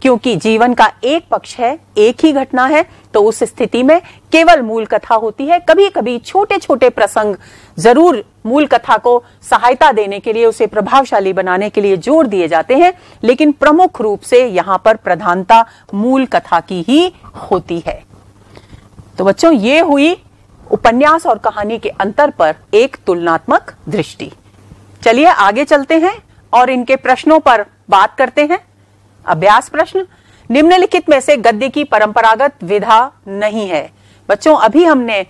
क्योंकि जीवन का एक पक्ष है, एक ही घटना है, तो उस स्थिति में केवल मूल कथा होती है। कभी कभी छोटे छोटे प्रसंग जरूर मूल कथा को सहायता देने के लिए, उसे प्रभावशाली बनाने के लिए जोड़ दिए जाते हैं, लेकिन प्रमुख रूप से यहां पर प्रधानता मूल कथा की ही होती है। तो बच्चों, ये हुई उपन्यास और कहानी के अंतर पर एक तुलनात्मक दृष्टि। चलिए आगे चलते हैं और इनके प्रश्नों पर बात करते हैं। अभ्यास प्रश्न, निम्नलिखित में से गद्य की परंपरागत विधा नहीं है। बच्चों, अभी हमने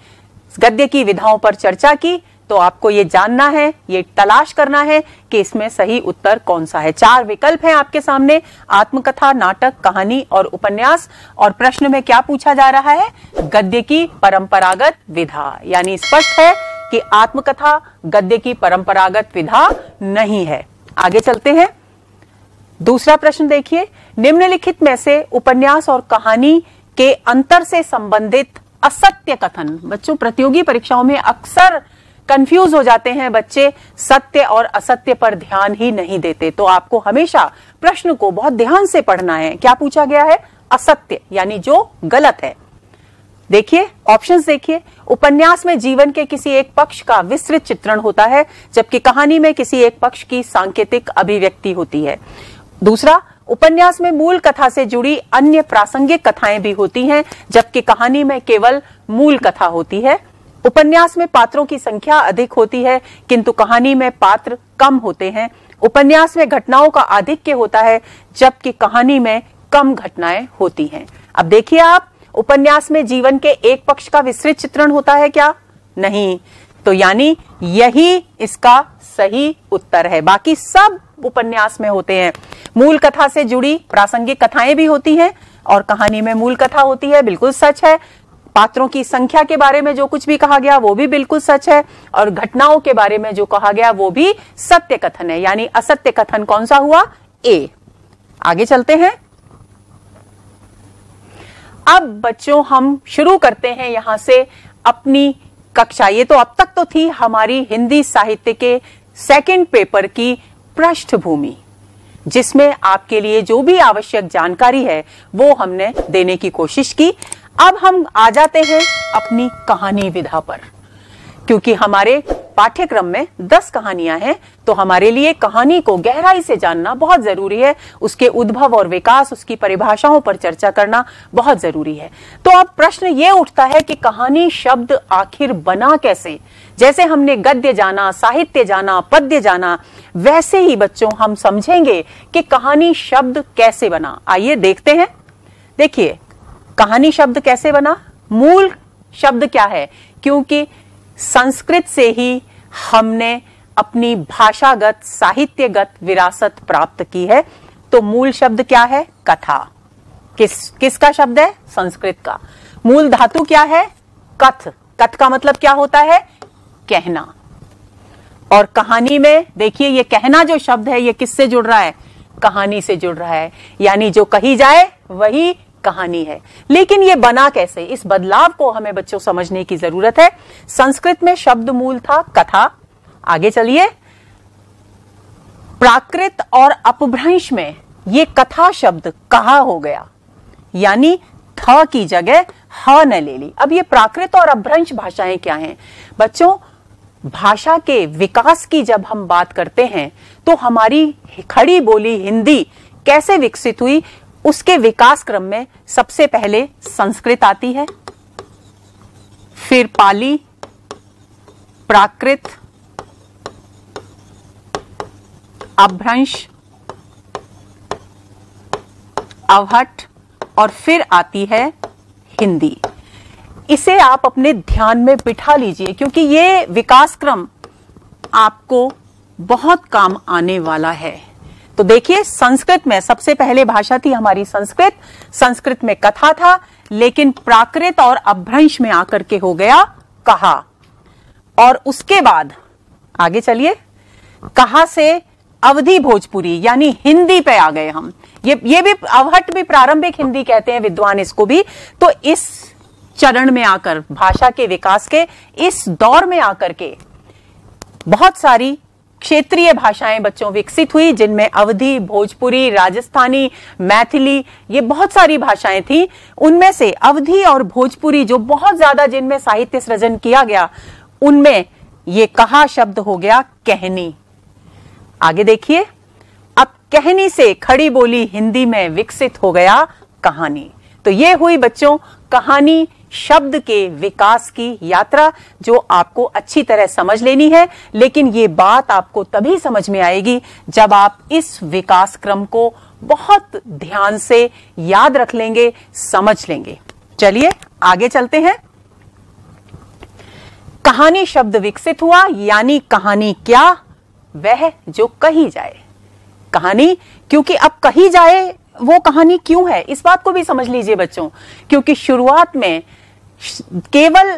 गद्य की विधाओं पर चर्चा की, तो आपको ये जानना है, ये तलाश करना है कि इसमें सही उत्तर कौन सा है। 4 विकल्प हैं आपके सामने, आत्मकथा, नाटक, कहानी और उपन्यास। और प्रश्न में क्या पूछा जा रहा है? गद्य की परंपरागत विधा, यानी स्पष्ट है कि आत्मकथा गद्य की परंपरागत विधा नहीं है। आगे चलते हैं। दूसरा प्रश्न देखिए, निम्नलिखित में से उपन्यास और कहानी के अंतर से संबंधित असत्य कथन। बच्चों, प्रतियोगी परीक्षाओं में अक्सर कंफ्यूज हो जाते हैं बच्चे, सत्य और असत्य पर ध्यान ही नहीं देते। तो आपको हमेशा प्रश्न को बहुत ध्यान से पढ़ना है। क्या पूछा गया है? असत्य, यानी जो गलत है। देखिए ऑप्शंस, देखिए, उपन्यास में जीवन के किसी एक पक्ष का विस्तृत चित्रण होता है, जबकि कहानी में किसी एक पक्ष की सांकेतिक अभिव्यक्ति होती है। दूसरा, उपन्यास में मूल कथा से जुड़ी अन्य प्रासंगिक कथाएं भी होती हैं, जबकि कहानी में केवल मूल कथा होती है। उपन्यास में पात्रों की संख्या अधिक होती है, किंतु कहानी में पात्र कम होते हैं। उपन्यास में घटनाओं का आधिक्य होता है, जबकि कहानी में कम घटनाएं होती हैं। अब देखिए आप, उपन्यास में जीवन के एक पक्ष का विस्तृत चित्रण होता है क्या? नहीं। तो यानी यही इसका सही उत्तर है। बाकी सब उपन्यास में होते हैं। मूल कथा से जुड़ी प्रासंगिक कथाएं भी होती हैं और कहानी में मूल कथा होती है, बिल्कुल सच है। पात्रों की संख्या के बारे में जो कुछ भी कहा गया वो भी बिल्कुल सच है, और घटनाओं के बारे में जो कहा गया वो भी सत्य कथन है, यानी असत्य कथन कौन सा हुआ? ए। आगे चलते हैं। अब बच्चों हम शुरू करते हैं यहां से अपनी कक्षा। ये तो अब तक तो थी हमारी हिंदी साहित्य के सेकंड पेपर की पृष्ठभूमि, जिसमें आपके लिए जो भी आवश्यक जानकारी है वो हमने देने की कोशिश की। अब हम आ जाते हैं अपनी कहानी विधा पर, क्योंकि हमारे पाठ्यक्रम में 10 कहानियां हैं, तो हमारे लिए कहानी को गहराई से जानना बहुत जरूरी है, उसके उद्भव और विकास, उसकी परिभाषाओं पर चर्चा करना बहुत जरूरी है। तो अब प्रश्न ये उठता है कि कहानी शब्द आखिर बना कैसे? जैसे हमने गद्य जाना, साहित्य जाना, पद्य जाना, वैसे ही बच्चों हम समझेंगे कि कहानी शब्द कैसे बना। आइए देखते हैं। देखिए, कहानी शब्द कैसे बना? मूल शब्द क्या है? क्योंकि संस्कृत से ही हमने अपनी भाषागत साहित्यगत विरासत प्राप्त की है, तो मूल शब्द क्या है? कथा। किसका शब्द है? संस्कृत का। मूल धातु क्या है? कथ। कथ का मतलब क्या होता है? कहना। और कहानी में देखिए, ये कहना जो शब्द है ये किससे जुड़ रहा है? कहानी से जुड़ रहा है, यानी जो कही जाए वही कहानी है। लेकिन ये बना कैसे? इस बदलाव को हमें बच्चों समझने की जरूरत है। संस्कृत में शब्द मूल था कथा। आगे चलिए, प्राकृत और अपभ्रंश में ये कथा शब्द कहा हो गया, यानी थ की जगह ह ने ले ली। अब ये प्राकृत और अपभ्रंश भाषाएं क्या हैं? बच्चों, भाषा के विकास की जब हम बात करते हैं तो हमारी खड़ी बोली हिंदी कैसे विकसित हुई, उसके विकास क्रम में सबसे पहले संस्कृत आती है, फिर पाली, प्राकृत, अपभ्रंश, अवहट और फिर आती है हिंदी। इसे आप अपने ध्यान में बिठा लीजिए, क्योंकि ये विकास क्रम आपको बहुत काम आने वाला है। तो देखिए, संस्कृत में सबसे पहले भाषा थी हमारी संस्कृत। संस्कृत में कथा था, लेकिन प्राकृत और अपभ्रंश में आकर के हो गया कहा। और उसके बाद आगे चलिए, कहा से अवधी भोजपुरी यानी हिंदी पे आ गए हम। ये भी अवहट भी प्रारंभिक हिंदी कहते हैं विद्वान इसको भी। तो इस चरण में आकर, भाषा के विकास के इस दौर में आकर के बहुत सारी क्षेत्रीय भाषाएं बच्चों विकसित हुई, जिनमें अवधी, भोजपुरी, राजस्थानी, मैथिली, ये बहुत सारी भाषाएं थी। उनमें से अवधी और भोजपुरी जो बहुत ज्यादा जिनमें साहित्य सृजन किया गया, उनमें ये कहा शब्द हो गया कहनी। आगे देखिए, अब कहनी से खड़ी बोली हिंदी में विकसित हो गया कहानी। तो ये हुई बच्चों कहानी शब्द के विकास की यात्रा, जो आपको अच्छी तरह समझ लेनी है। लेकिन ये बात आपको तभी समझ में आएगी जब आप इस विकास क्रम को बहुत ध्यान से याद रख लेंगे, समझ लेंगे। चलिए आगे चलते हैं। कहानी शब्द विकसित हुआ, यानी कहानी क्या? वह जो कही जाए। कहानी, क्योंकि अब कही जाए वो कहानी क्यों है, इस बात को भी समझ लीजिए बच्चों। क्योंकि शुरुआत में केवल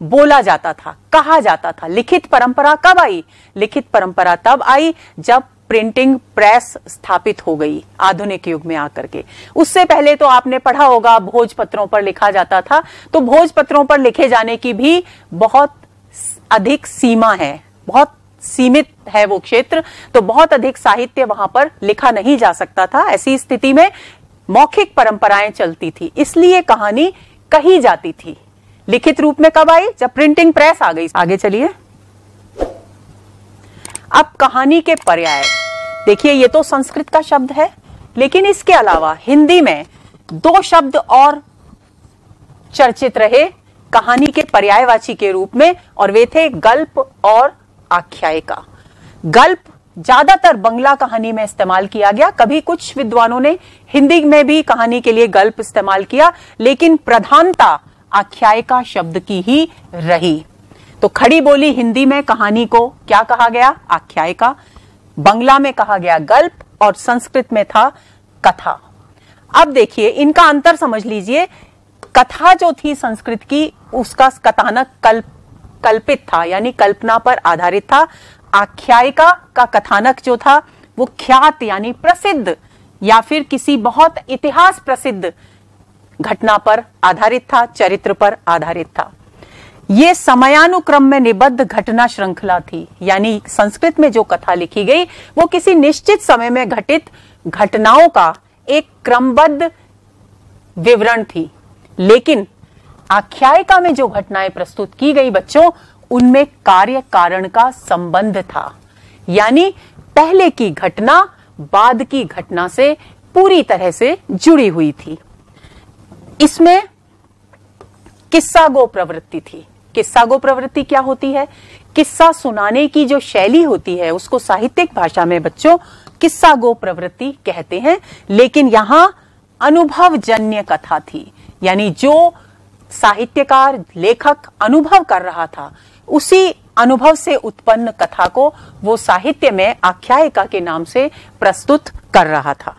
बोला जाता था, कहा जाता था। लिखित परंपरा कब आई? लिखित परंपरा तब आई जब प्रिंटिंग प्रेस स्थापित हो गई आधुनिक युग में आकर के। उससे पहले तो आपने पढ़ा होगा भोजपत्रों पर लिखा जाता था। तो भोजपत्रों पर लिखे जाने की भी बहुत अधिक सीमा है, बहुत सीमित है वो क्षेत्र, तो बहुत अधिक साहित्य वहां पर लिखा नहीं जा सकता था। ऐसी स्थिति में मौखिक परंपराएं चलती थी, इसलिए कहानी कही जाती थी। लिखित रूप में कब आई? जब प्रिंटिंग प्रेस आ गई। आगे चलिए, अब कहानी के पर्याय देखिए। ये तो संस्कृत का शब्द है, लेकिन इसके अलावा हिंदी में 2 शब्द और चर्चित रहे कहानी के पर्यायवाची के रूप में, और वे थे गल्प और आख्यायिका। गल्प ज्यादातर बंगला कहानी में इस्तेमाल किया गया, कभी कुछ विद्वानों ने हिंदी में भी कहानी के लिए गल्प इस्तेमाल किया, लेकिन प्रधानता आख्यायिका शब्द की ही रही। तो खड़ी बोली हिंदी में कहानी को क्या कहा गया? आख्यायिका। बंगला में कहा गया गल्प, और संस्कृत में था कथा। अब देखिए, इनका अंतर समझ लीजिए। कथा जो थी संस्कृत की, उसका कथानक कल्पित था, यानी कल्पना पर आधारित था। आख्यायिका का कथानक जो था वो ख्यात यानी प्रसिद्ध या फिर किसी बहुत इतिहास प्रसिद्ध घटना पर आधारित था, चरित्र पर आधारित था। ये समयानुक्रम में निबद्ध घटना श्रृंखला थी, यानी संस्कृत में जो कथा लिखी गई वो किसी निश्चित समय में घटित घटनाओं का एक क्रमबद्ध विवरण थी। लेकिन आख्यायिका में जो घटनाएं प्रस्तुत की गई बच्चों, उनमें कार्य कारण का संबंध था, यानी पहले की घटना बाद की घटना से पूरी तरह से जुड़ी हुई थी। इसमें किस्सा गो प्रवृत्ति थी। किस्सा गो प्रवृत्ति क्या होती है? किस्सा सुनाने की जो शैली होती है उसको साहित्यिक भाषा में बच्चों किस्सा गो प्रवृत्ति कहते हैं। लेकिन यहां अनुभवजन्य कथा थी, यानी जो साहित्यकार लेखक अनुभव कर रहा था उसी अनुभव से उत्पन्न कथा को वो साहित्य में आख्यायिका के नाम से प्रस्तुत कर रहा था।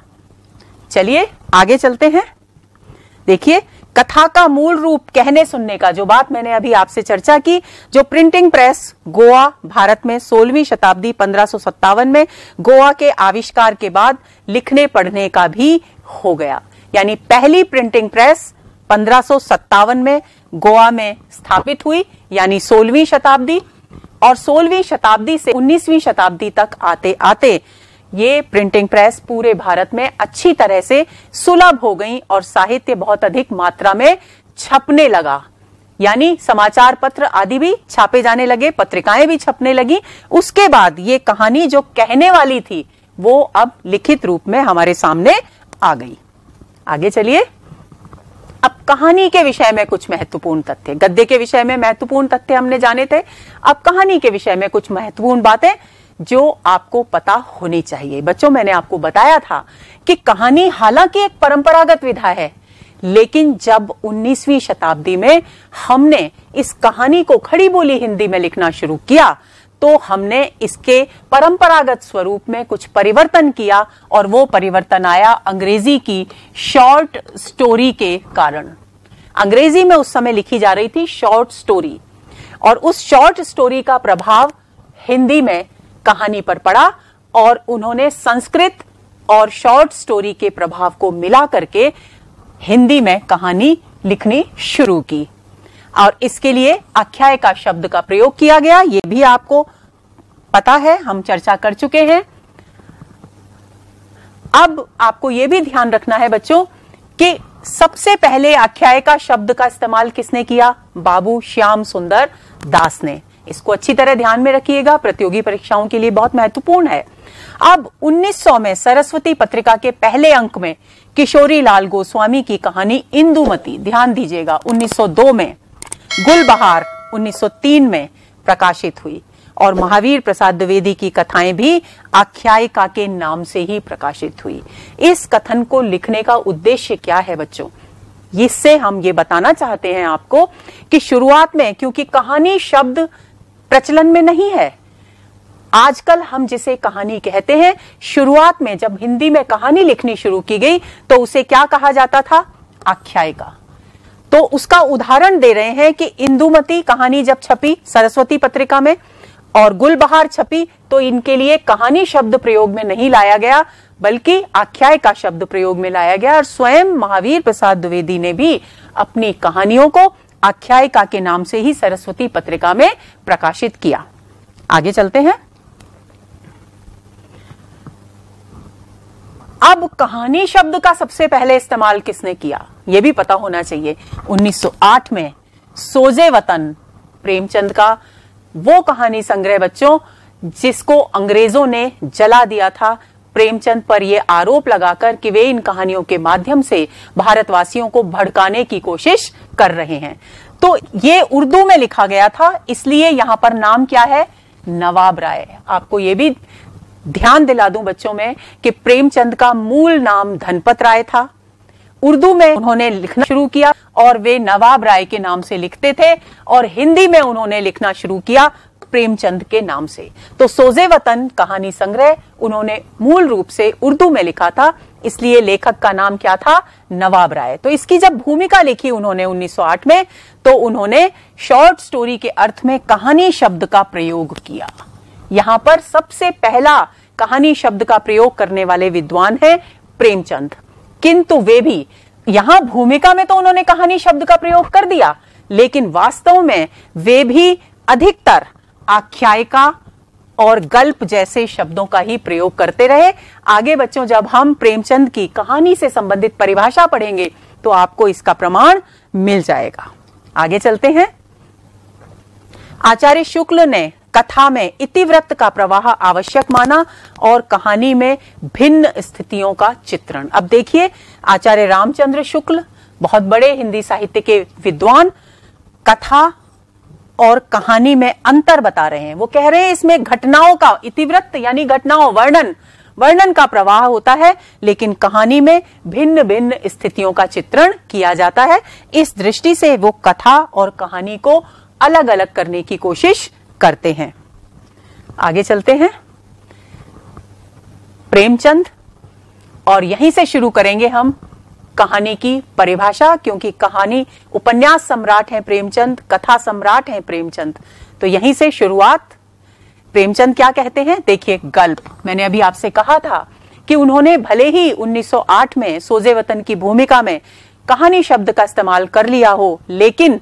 चलिए आगे चलते हैं। देखिए, कथा का मूल रूप कहने सुनने का, जो बात मैंने अभी आपसे चर्चा की, जो प्रिंटिंग प्रेस गोवा भारत में 16वीं शताब्दी 1557 में गोवा के आविष्कार के बाद लिखने पढ़ने का भी हो गया, यानी पहली प्रिंटिंग प्रेस 1557 में गोवा में स्थापित हुई, यानी 16वीं शताब्दी। और 16वीं शताब्दी से 19वीं शताब्दी तक आते आते ये प्रिंटिंग प्रेस पूरे भारत में अच्छी तरह से सुलभ हो गई और साहित्य बहुत अधिक मात्रा में छपने लगा, यानी समाचार पत्र आदि भी छापे जाने लगे, पत्रिकाएं भी छपने लगी। उसके बाद ये कहानी जो कहने वाली थी वो अब लिखित रूप में हमारे सामने आ गई। आगे चलिए। अब कहानी के विषय में कुछ महत्वपूर्ण तथ्य, गद्य के विषय में महत्वपूर्ण तथ्य हमने जाने थे, अब कहानी के विषय में कुछ महत्वपूर्ण बातें जो आपको पता होनी चाहिए। बच्चों, मैंने आपको बताया था कि कहानी हालांकि एक परंपरागत विधा है, लेकिन जब 19वीं शताब्दी में हमने इस कहानी को खड़ी बोली हिंदी में लिखना शुरू किया तो हमने इसके परंपरागत स्वरूप में कुछ परिवर्तन किया, और वो परिवर्तन आया अंग्रेजी की शॉर्ट स्टोरी के कारण। अंग्रेजी में उस समय लिखी जा रही थी शॉर्ट स्टोरी, और उस शॉर्ट स्टोरी का प्रभाव हिंदी में कहानी पर पड़ा, और उन्होंने संस्कृत और शॉर्ट स्टोरी के प्रभाव को मिला करके हिंदी में कहानी लिखनी शुरू की, और इसके लिए आख्यायिका शब्द का प्रयोग किया गया। ये भी आपको पता है, हम चर्चा कर चुके हैं। अब आपको यह भी ध्यान रखना है बच्चों कि सबसे पहले आख्यायिका शब्द का इस्तेमाल किसने किया? बाबू श्याम सुंदर दास ने। इसको अच्छी तरह ध्यान में रखिएगा, प्रतियोगी परीक्षाओं के लिए बहुत महत्वपूर्ण है। अब 1900 में सरस्वती पत्रिका के पहले अंक में किशोरी लाल गोस्वामी की कहानी इंदुमती, ध्यान दीजिएगा, 1902 में, गुलबहार 1903 में प्रकाशित हुई, और महावीर प्रसाद द्विवेदी की कथाएं भी आख्यायिका के नाम से ही प्रकाशित हुई। इस कथन को लिखने का उद्देश्य क्या है बच्चों? इससे हम ये बताना चाहते हैं आपको कि शुरुआत में, क्योंकि कहानी शब्द प्रचलन में नहीं है, आजकल हम जिसे कहानी कहते हैं, शुरुआत में जब हिंदी में कहानी लिखनी शुरू की गई तो उसे क्या कहा जाता था? आख्यायिका। तो उसका उदाहरण दे रहे हैं कि इंदुमती कहानी जब छपी सरस्वती पत्रिका में और गुलबहार छपी तो इनके लिए कहानी शब्द प्रयोग में नहीं लाया गया, बल्कि आख्यायिका शब्द प्रयोग में लाया गया, और स्वयं महावीर प्रसाद द्विवेदी ने भी अपनी कहानियों को आख्यायिका के नाम से ही सरस्वती पत्रिका में प्रकाशित किया। आगे चलते हैं। अब कहानी शब्द का सबसे पहले इस्तेमाल किसने किया, यह भी पता होना चाहिए। 1908 में सोजे वतन प्रेमचंद का वो कहानी संग्रह बच्चों, जिसको अंग्रेजों ने जला दिया था, प्रेमचंद पर यह आरोप लगाकर कि वे इन कहानियों के माध्यम से भारतवासियों को भड़काने की कोशिश कर रहे हैं। तो ये उर्दू में लिखा गया था, इसलिए यहां पर नाम क्या है? नवाब राय। आपको यह भी ध्यान दिला दूं बच्चों में कि प्रेमचंद का मूल नाम धनपत राय था। उर्दू में उन्होंने लिखना शुरू किया और वे नवाब राय के नाम से लिखते थे, और हिंदी में उन्होंने लिखना शुरू किया प्रेमचंद के नाम से। तो सोजे वतन कहानी संग्रह उन्होंने मूल रूप से उर्दू में लिखा था, इसलिए लेखक का नाम क्या था? नवाब राय। तो इसकी जब भूमिका लिखी उन्होंने 1908 में, तो उन्होंने शॉर्ट स्टोरी के अर्थ में कहानी शब्द का प्रयोग किया। यहां पर सबसे पहला कहानी शब्द का प्रयोग करने वाले विद्वान है प्रेमचंद। किंतु वे भी यहां भूमिका में तो उन्होंने कहानी शब्द का प्रयोग कर दिया, लेकिन वास्तव में वे भी अधिकतर आख्यायिका और गल्प जैसे शब्दों का ही प्रयोग करते रहे। आगे बच्चों जब हम प्रेमचंद की कहानी से संबंधित परिभाषा पढ़ेंगे तो आपको इसका प्रमाण मिल जाएगा। आगे चलते हैं। आचार्य शुक्ल ने कथा में इतिवृत्त का प्रवाह आवश्यक माना और कहानी में भिन्न स्थितियों का चित्रण। अब देखिए, आचार्य रामचंद्र शुक्ल बहुत बड़े हिंदी साहित्य के विद्वान कथा और कहानी में अंतर बता रहे हैं। वो कह रहे हैं इसमें घटनाओं का इतिवृत्त यानी घटनाओं वर्णन का प्रवाह होता है, लेकिन कहानी में भिन्न भिन्न स्थितियों का चित्रण किया जाता है। इस दृष्टि से वो कथा और कहानी को अलग अलग करने की कोशिश करते हैं। आगे चलते हैं। प्रेमचंद, और यहीं से शुरू करेंगे हम कहानी की परिभाषा, क्योंकि कहानी उपन्यास सम्राट है प्रेमचंद, कथा सम्राट है प्रेमचंद। तो यहीं से शुरुआत। प्रेमचंद क्या कहते हैं? देखिए, गल्प। मैंने अभी आपसे कहा था कि उन्होंने भले ही 1908 में सोजे वतन की भूमिका में कहानी शब्द का इस्तेमाल कर लिया हो, लेकिन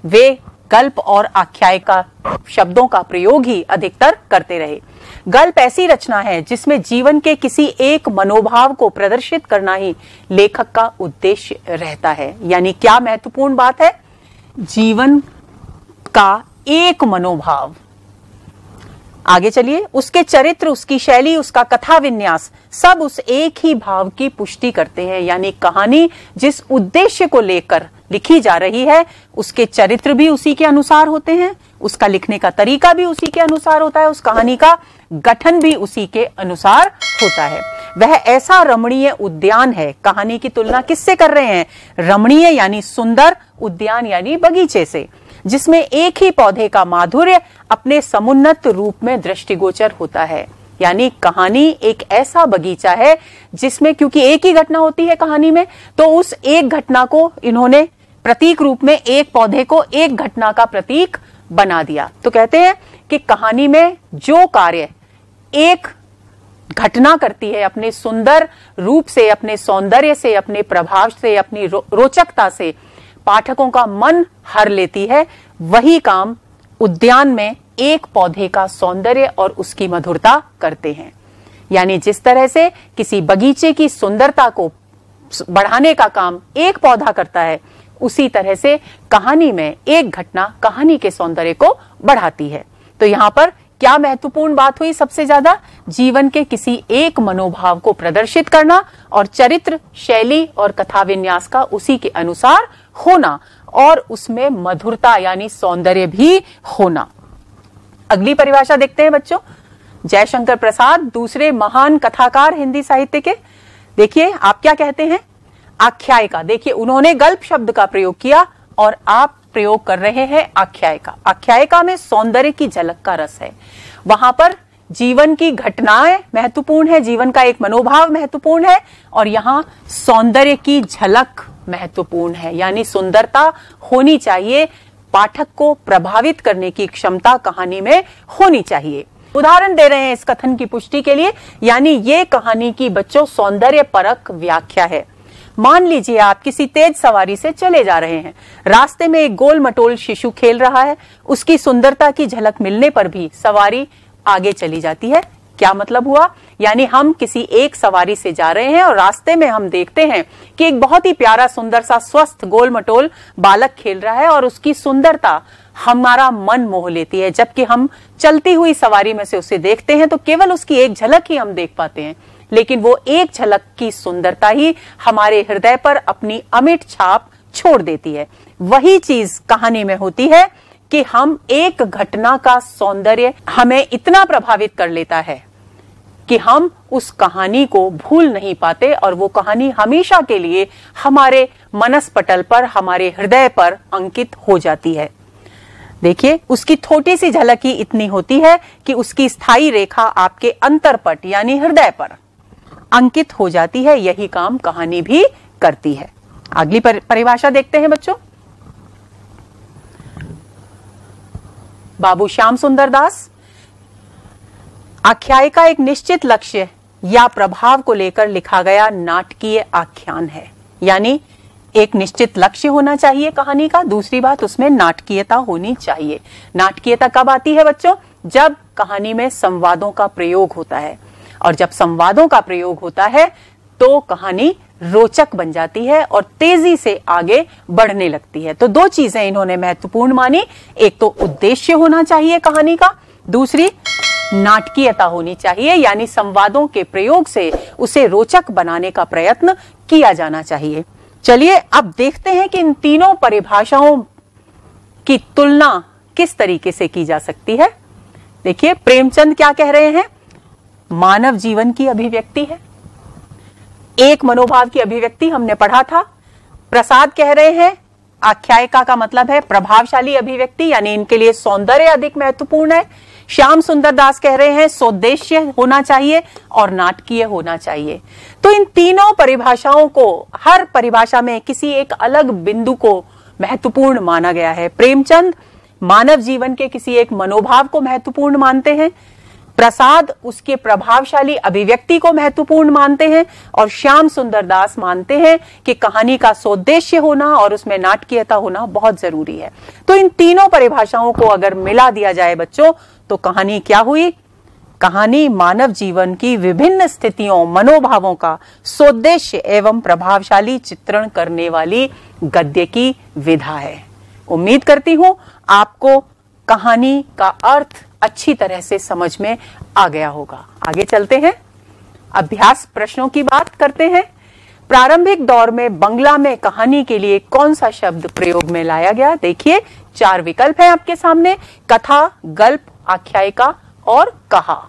वे गल्प और आख्यायिका शब्दों का प्रयोग ही अधिकतर करते रहे। गल्प ऐसी रचना है जिसमें जीवन के किसी एक मनोभाव को प्रदर्शित करना ही लेखक का उद्देश्य रहता है। यानी क्या महत्वपूर्ण बात है? जीवन का एक मनोभाव। आगे चलिए। उसके चरित्र, उसकी शैली, उसका कथा विन्यास सब उस एक ही भाव की पुष्टि करते हैं। यानी कहानी जिस उद्देश्य को लेकर लिखी जा रही है, उसके चरित्र भी उसी के अनुसार होते हैं, उसका लिखने का तरीका भी उसी के अनुसार होता है, उस कहानी का गठन भी उसी के अनुसार होता है। वह ऐसा रमणीय उद्यान है। कहानी की तुलना किससे कर रहे हैं? रमणीय यानी सुंदर, उद्यान यानी बगीचे से, जिसमें एक ही पौधे का माधुर्य अपने समुन्नत रूप में दृष्टिगोचर होता है। यानी कहानी एक ऐसा बगीचा है जिसमें, क्योंकि एक ही घटना होती है कहानी में, तो उस एक घटना को इन्होंने प्रतीक रूप में, एक पौधे को एक घटना का प्रतीक बना दिया। तो कहते हैं कि कहानी में जो कार्य एक घटना करती है, अपने सुंदर रूप से, अपने सौंदर्य से, अपने प्रभाव से, अपनी रोचकता से पाठकों का मन हर लेती है, वही काम उद्यान में एक पौधे का सौंदर्य और उसकी मधुरता करते हैं। यानी जिस तरह से किसी बगीचे की सुंदरता को बढ़ाने का काम एक पौधा करता है, उसी तरह से कहानी में एक घटना कहानी के सौंदर्य को बढ़ाती है। तो यहां पर क्या महत्वपूर्ण बात हुई? सबसे ज्यादा जीवन के किसी एक मनोभाव को प्रदर्शित करना और चरित्र, शैली और कथा विन्यास का उसी के अनुसार होना और उसमें मधुरता यानी सौंदर्य भी होना। अगली परिभाषा देखते हैं बच्चों। जयशंकर प्रसाद, दूसरे महान कथाकार हिंदी साहित्य के। देखिए आप क्या कहते हैं? आख्यायिका। देखिए उन्होंने गल्प शब्द का प्रयोग किया और आप प्रयोग कर रहे हैं आख्यायिका। आख्यायिका में सौंदर्य की झलक का रस है। वहां पर जीवन की घटनाएं महत्वपूर्ण है, जीवन का एक मनोभाव महत्वपूर्ण है, और यहां सौंदर्य की झलक महत्वपूर्ण है। यानी सुंदरता होनी चाहिए, पाठक को प्रभावित करने की क्षमता कहानी में होनी चाहिए। उदाहरण दे रहे हैं इस कथन की पुष्टि के लिए। यानी ये कहानी की बच्चों सौंदर्य परक व्याख्या है। मान लीजिए आप किसी तेज सवारी से चले जा रहे हैं, रास्ते में एक गोल मटोल शिशु खेल रहा है, उसकी सुंदरता की झलक मिलने पर भी सवारी आगे चली जाती है। क्या मतलब हुआ? यानी हम किसी एक सवारी से जा रहे हैं और रास्ते में हम देखते हैं कि एक बहुत ही प्यारा सुंदर सा स्वस्थ गोल मटोल बालक खेल रहा है और उसकी सुंदरता हमारा मन मोह लेती है। जबकि हम चलती हुई सवारी में से उसे देखते हैं तो केवल उसकी एक झलक ही हम देख पाते हैं, लेकिन वो एक झलक की सुंदरता ही हमारे हृदय पर अपनी अमिट छाप छोड़ देती है। वही चीज कहानी में होती है कि हम एक घटना का सौंदर्य हमें इतना प्रभावित कर लेता है कि हम उस कहानी को भूल नहीं पाते और वो कहानी हमेशा के लिए हमारे मनस पटल पर, हमारे हृदय पर अंकित हो जाती है। देखिए, उसकी छोटी सी झलक ही इतनी होती है कि उसकी स्थायी रेखा आपके अंतरपट यानी हृदय पर अंकित हो जाती है। यही काम कहानी भी करती है। अगली परिभाषा देखते हैं बच्चों। बाबू श्याम सुंदर दास, आख्यायिका एक निश्चित लक्ष्य या प्रभाव को लेकर लिखा गया नाटकीय आख्यान है। यानी एक निश्चित लक्ष्य होना चाहिए कहानी का। दूसरी बात, उसमें नाटकीयता होनी चाहिए। नाटकीयता कब आती है बच्चों? जब कहानी में संवादों का प्रयोग होता है, और जब संवादों का प्रयोग होता है तो कहानी रोचक बन जाती है और तेजी से आगे बढ़ने लगती है। तो दो चीजें इन्होंने महत्वपूर्ण मानी। एक तो उद्देश्य होना चाहिए कहानी का, दूसरी नाटकीयता होनी चाहिए, यानी संवादों के प्रयोग से उसे रोचक बनाने का प्रयत्न किया जाना चाहिए। चलिए अब देखते हैं कि इन तीनों परिभाषाओं की तुलना किस तरीके से की जा सकती है। देखिए, प्रेमचंद क्या कह रहे हैं? मानव जीवन की अभिव्यक्ति है, एक मनोभाव की अभिव्यक्ति, हमने पढ़ा था। प्रसाद कह रहे हैं आख्यायिका का मतलब है प्रभावशाली अभिव्यक्ति, यानी इनके लिए सौंदर्य अधिक महत्वपूर्ण है। श्याम सुंदर दास कह रहे हैं सोद्देश्य होना चाहिए और नाटकीय होना चाहिए। तो इन तीनों परिभाषाओं को, हर परिभाषा में किसी एक अलग बिंदु को महत्वपूर्ण माना गया है। प्रेमचंद मानव जीवन के किसी एक मनोभाव को महत्वपूर्ण मानते हैं, प्रसाद उसके प्रभावशाली अभिव्यक्ति को महत्वपूर्ण मानते हैं, और श्याम सुंदर दास मानते हैं कि कहानी का सोद्देश्य होना और उसमें नाटकीयता होना बहुत जरूरी है। तो इन तीनों परिभाषाओं को अगर मिला दिया जाए बच्चों, तो कहानी क्या हुई? कहानी मानव जीवन की विभिन्न स्थितियों, मनोभावों का सोद्देश्य एवं प्रभावशाली चित्रण करने वाली गद्य की विधा है। उम्मीद करती हूं आपको कहानी का अर्थ अच्छी तरह से समझ में आ गया होगा। आगे चलते हैं, अभ्यास प्रश्नों की बात करते हैं। प्रारंभिक दौर में बंगला में कहानी के लिए कौन सा शब्द प्रयोग में लाया गया? देखिए, 4 विकल्प हैं आपके सामने, कथा, गल्प, आख्यायिका और कहा।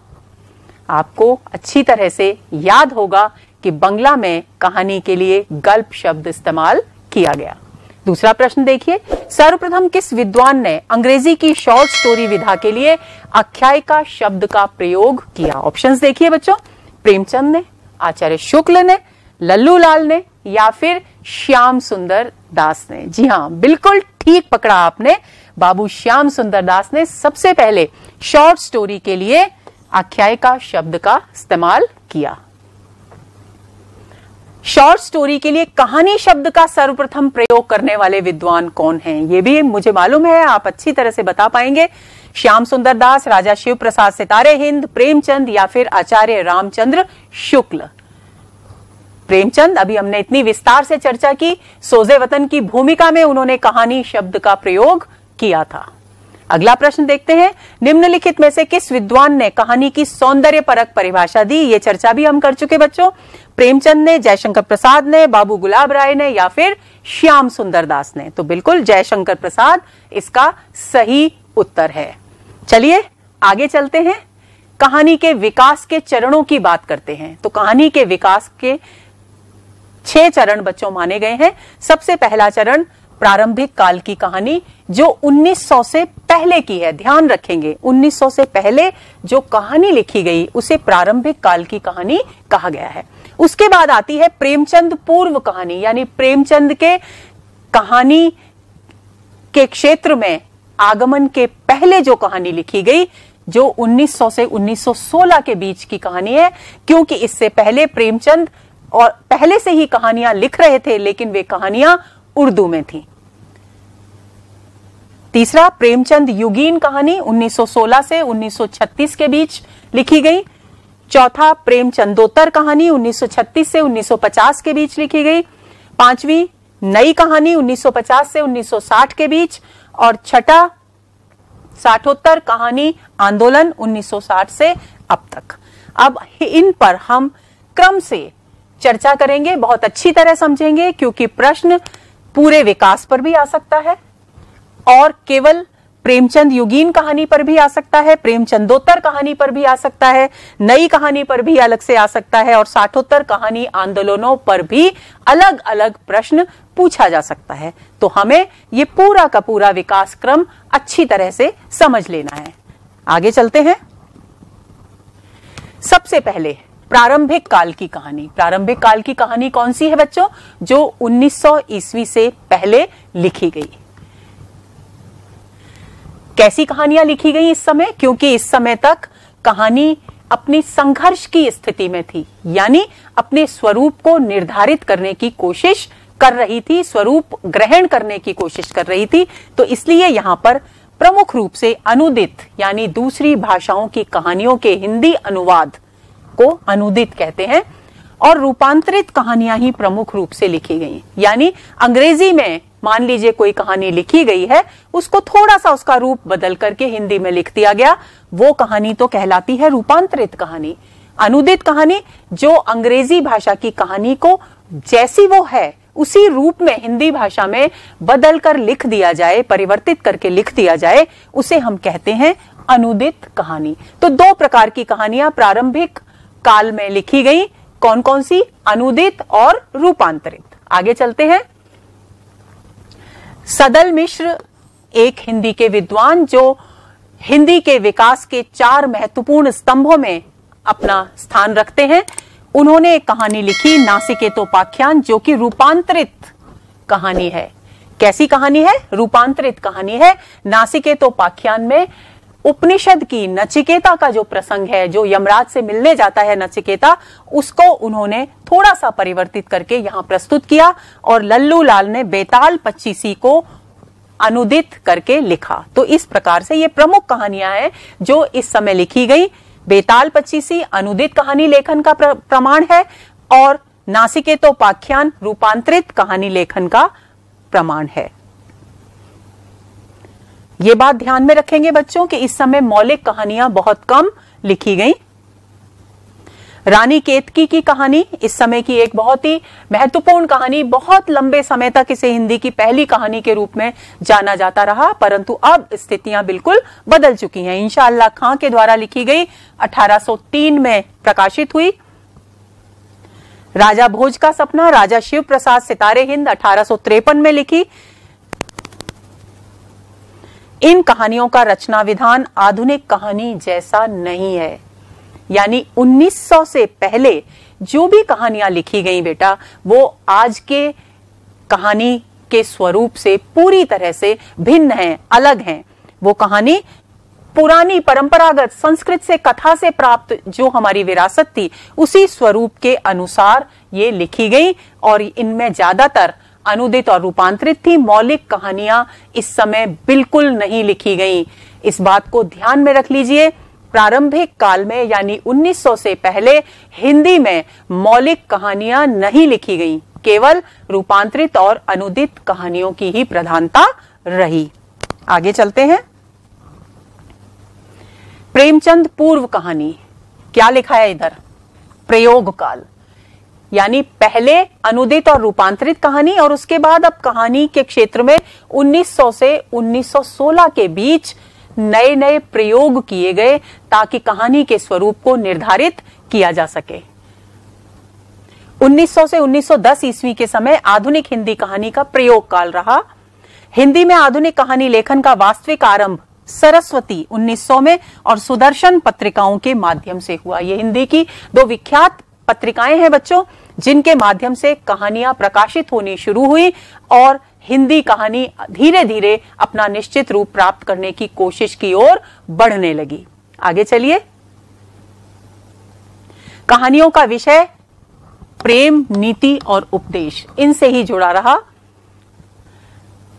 आपको अच्छी तरह से याद होगा कि बंगला में कहानी के लिए गल्प शब्द इस्तेमाल किया गया। दूसरा प्रश्न देखिए, सर्वप्रथम किस विद्वान ने अंग्रेजी की शॉर्ट स्टोरी विधा के लिए आख्यायिका शब्द का प्रयोग किया? ऑप्शंस देखिए बच्चों, प्रेमचंद ने, आचार्य शुक्ल ने, लल्लू लाल ने, या फिर श्याम सुंदर दास ने। जी हाँ, बिल्कुल ठीक पकड़ा आपने। बाबू श्याम सुंदर दास ने सबसे पहले शॉर्ट स्टोरी के लिए आख्यायिका शब्द का इस्तेमाल किया। शॉर्ट स्टोरी के लिए कहानी शब्द का सर्वप्रथम प्रयोग करने वाले विद्वान कौन हैं? ये भी मुझे मालूम है, आप अच्छी तरह से बता पाएंगे। श्याम सुंदर दास, राजा शिव प्रसाद सितारे हिंद, प्रेमचंद या फिर आचार्य रामचंद्र शुक्ल। प्रेमचंद, अभी हमने इतनी विस्तार से चर्चा की, सोजे वतन की भूमिका में उन्होंने कहानी शब्द का प्रयोग किया था। अगला प्रश्न देखते हैं, निम्नलिखित में से किस विद्वान ने कहानी की सौंदर्य परक परिभाषा दी? ये चर्चा भी हम कर चुके बच्चों। प्रेमचंद ने, जयशंकर प्रसाद ने, बाबू गुलाब राय ने, या फिर श्याम सुंदर दास ने? तो बिल्कुल जयशंकर प्रसाद इसका सही उत्तर है। चलिए आगे चलते हैं, कहानी के विकास के चरणों की बात करते हैं। तो कहानी के विकास के 6 चरण बच्चों माने गए हैं। सबसे पहला चरण प्रारंभिक काल की कहानी, जो 1900 से पहले की है। ध्यान रखेंगे, 1900 से पहले जो कहानी लिखी गई उसे प्रारंभिक काल की कहानी कहा गया है। उसके बाद आती है प्रेमचंद पूर्व कहानी, यानी प्रेमचंद के कहानी के क्षेत्र में आगमन के पहले जो कहानी लिखी गई, जो 1900 से 1916 के बीच की कहानी है। क्योंकि इससे पहले प्रेमचंद और पहले से ही कहानियां लिख रहे थे, लेकिन वे कहानियां उर्दू में थी। तीसरा, प्रेमचंद युगीन कहानी 1916 से 1936 के बीच लिखी गई। चौथा, प्रेमचंदोत्तर कहानी 1936 से 1950 के बीच लिखी गई। पांचवी, नई कहानी 1950 से 1960 के बीच। और छठा, साठोत्तर कहानी आंदोलन 1960 से अब तक। अब इन पर हम क्रम से चर्चा करेंगे, बहुत अच्छी तरह समझेंगे, क्योंकि प्रश्न पूरे विकास पर भी आ सकता है और केवल प्रेमचंद युगीन कहानी पर भी आ सकता है, प्रेमचंदोत्तर कहानी पर भी आ सकता है, नई कहानी पर भी अलग से आ सकता है और साठोत्तर कहानी आंदोलनों पर भी अलग अलग प्रश्न पूछा जा सकता है। तो हमें ये पूरा का पूरा विकास क्रम अच्छी तरह से समझ लेना है। आगे चलते हैं। सबसे पहले प्रारंभिक काल की कहानी। प्रारंभिक काल की कहानी कौन सी है बच्चों? जो 1900 ईस्वी से पहले लिखी गई। कैसी कहानियां लिखी गई इस समय? क्योंकि इस समय तक कहानी अपनी संघर्ष की स्थिति में थी, यानी अपने स्वरूप को निर्धारित करने की कोशिश कर रही थी, स्वरूप ग्रहण करने की कोशिश कर रही थी। तो इसलिए यहां पर प्रमुख रूप से अनुदित यानी दूसरी भाषाओं की कहानियों के हिंदी अनुवाद को अनुदित कहते हैं और रूपांतरित कहानियां ही प्रमुख रूप से लिखी गई। यानी अंग्रेजी में मान लीजिए कोई कहानी लिखी गई है, उसको थोड़ा सा उसका रूप बदल करके हिंदी में लिख दिया गया, वो कहानी तो कहलाती है रूपांतरित कहानी। अनुदित कहानी जो अंग्रेजी भाषा की कहानी को जैसी वो है उसी रूप में हिंदी भाषा में बदल कर लिख दिया जाए, परिवर्तित करके लिख दिया जाए, उसे हम कहते हैं अनुदित कहानी। तो दो प्रकार की कहानियां प्रारंभिक काल में लिखी गई, कौन कौन सी? अनुदित और रूपांतरित। आगे चलते हैं। सदल मिश्र एक हिंदी के विद्वान जो हिंदी के विकास के 4 महत्वपूर्ण स्तंभों में अपना स्थान रखते हैं, उन्होंने एक कहानी लिखी नासिकेतोपाख्यान, जो कि रूपांतरित कहानी है। कैसी कहानी है? रूपांतरित कहानी है। नासिकेतोपाख्यान में उपनिषद की नचिकेता का जो प्रसंग है, जो यमराज से मिलने जाता है नचिकेता, उसको उन्होंने थोड़ा सा परिवर्तित करके यहां प्रस्तुत किया और लल्लू लाल ने बेताल पच्चीसी को अनुदित करके लिखा। तो इस प्रकार से ये प्रमुख कहानियां हैं जो इस समय लिखी गई। बेताल पच्चीसी अनुदित कहानी लेखन का प्रमाण है और नासिकेतोपाख्यान रूपांतरित कहानी लेखन का प्रमाण है। ये बात ध्यान में रखेंगे बच्चों कि इस समय मौलिक कहानियां बहुत कम लिखी गई। रानी केतकी की कहानी इस समय की एक बहुत ही महत्वपूर्ण कहानी, बहुत लंबे समय तक इसे हिंदी की पहली कहानी के रूप में जाना जाता रहा, परंतु अब स्थितियां बिल्कुल बदल चुकी हैं। इंशाअल्लाह खां के द्वारा लिखी गई, 1803 में प्रकाशित हुई। राजा भोज का सपना राजा शिव प्रसाद सितारे हिंद 1853 में लिखी। इन कहानियों का रचना विधान आधुनिक कहानी जैसा नहीं है, यानी 1900 से पहले जो भी कहानियां लिखी गई बेटा, वो आज के कहानी के स्वरूप से पूरी तरह से भिन्न हैं, अलग हैं। वो कहानी पुरानी परंपरागत संस्कृत से कथा से प्राप्त जो हमारी विरासत थी, उसी स्वरूप के अनुसार ये लिखी गई और इनमें ज्यादातर अनुदित और रूपांतरित थी। मौलिक कहानियां इस समय बिल्कुल नहीं लिखी गई। इस बात को ध्यान में रख लीजिए। प्रारंभिक काल में यानी 1900 से पहले हिंदी में मौलिक कहानियां नहीं लिखी गई, केवल रूपांतरित और अनुदित कहानियों की ही प्रधानता रही। आगे चलते हैं। प्रेमचंद पूर्व कहानी, क्या लिखा है इधर? प्रयोग काल, यानी पहले अनुदित और रूपांतरित कहानी और उसके बाद अब कहानी के क्षेत्र में 1900 से 1916 के बीच नए नए प्रयोग किए गए ताकि कहानी के स्वरूप को निर्धारित किया जा सके। 1900 से 1910 ईस्वी के समय आधुनिक हिंदी कहानी का प्रयोग काल रहा। हिंदी में आधुनिक कहानी लेखन का वास्तविक आरंभ सरस्वती 1900 में और सुदर्शन पत्रिकाओं के माध्यम से हुआ। ये हिंदी की दो विख्यात पत्रिकाएं हैं बच्चों, जिनके माध्यम से कहानियां प्रकाशित होनी शुरू हुई और हिंदी कहानी धीरे धीरे अपना निश्चित रूप प्राप्त करने की कोशिश की ओर बढ़ने लगी। आगे चलिए। कहानियों का विषय प्रेम, नीति और उपदेश, इनसे ही जुड़ा रहा।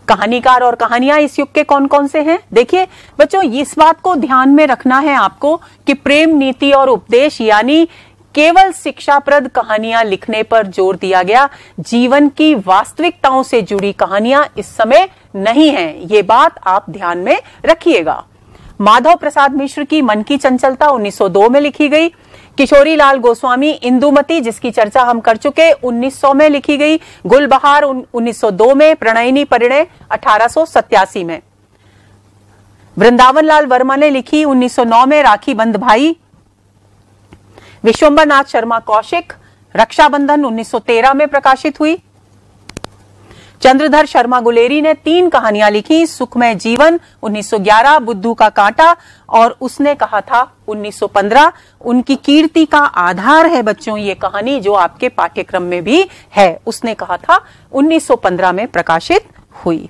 कहानीकार और कहानियां इस युग के कौन कौन से हैं? देखिए बच्चों, इस बात को ध्यान में रखना है आपको कि प्रेम, नीति और उपदेश यानी केवल शिक्षाप्रद कहानियां लिखने पर जोर दिया गया। जीवन की वास्तविकताओं से जुड़ी कहानियां इस समय नहीं हैं, ये बात आप ध्यान में रखिएगा। माधव प्रसाद मिश्र की मन की चंचलता 1902 में लिखी गई। किशोरी लाल गोस्वामी इंदुमती, जिसकी चर्चा हम कर चुके, 1900 में लिखी गई। गुलबहार 1902 में, प्रणयिनी परिणय 1887 में। वृंदावन लाल वर्मा ने लिखी 1909 में राखी बंध भाई। विश्वंभर नाथ शर्मा कौशिक रक्षाबंधन 1913 में प्रकाशित हुई। चंद्रधर शर्मा गुलेरी ने 3 कहानियां लिखी, सुखमय जीवन 1911, बुद्धू का कांटा और उसने कहा था 1915। उनकी कीर्ति का आधार है बच्चों ये कहानी जो आपके पाठ्यक्रम में भी है, उसने कहा था 1915 में प्रकाशित हुई।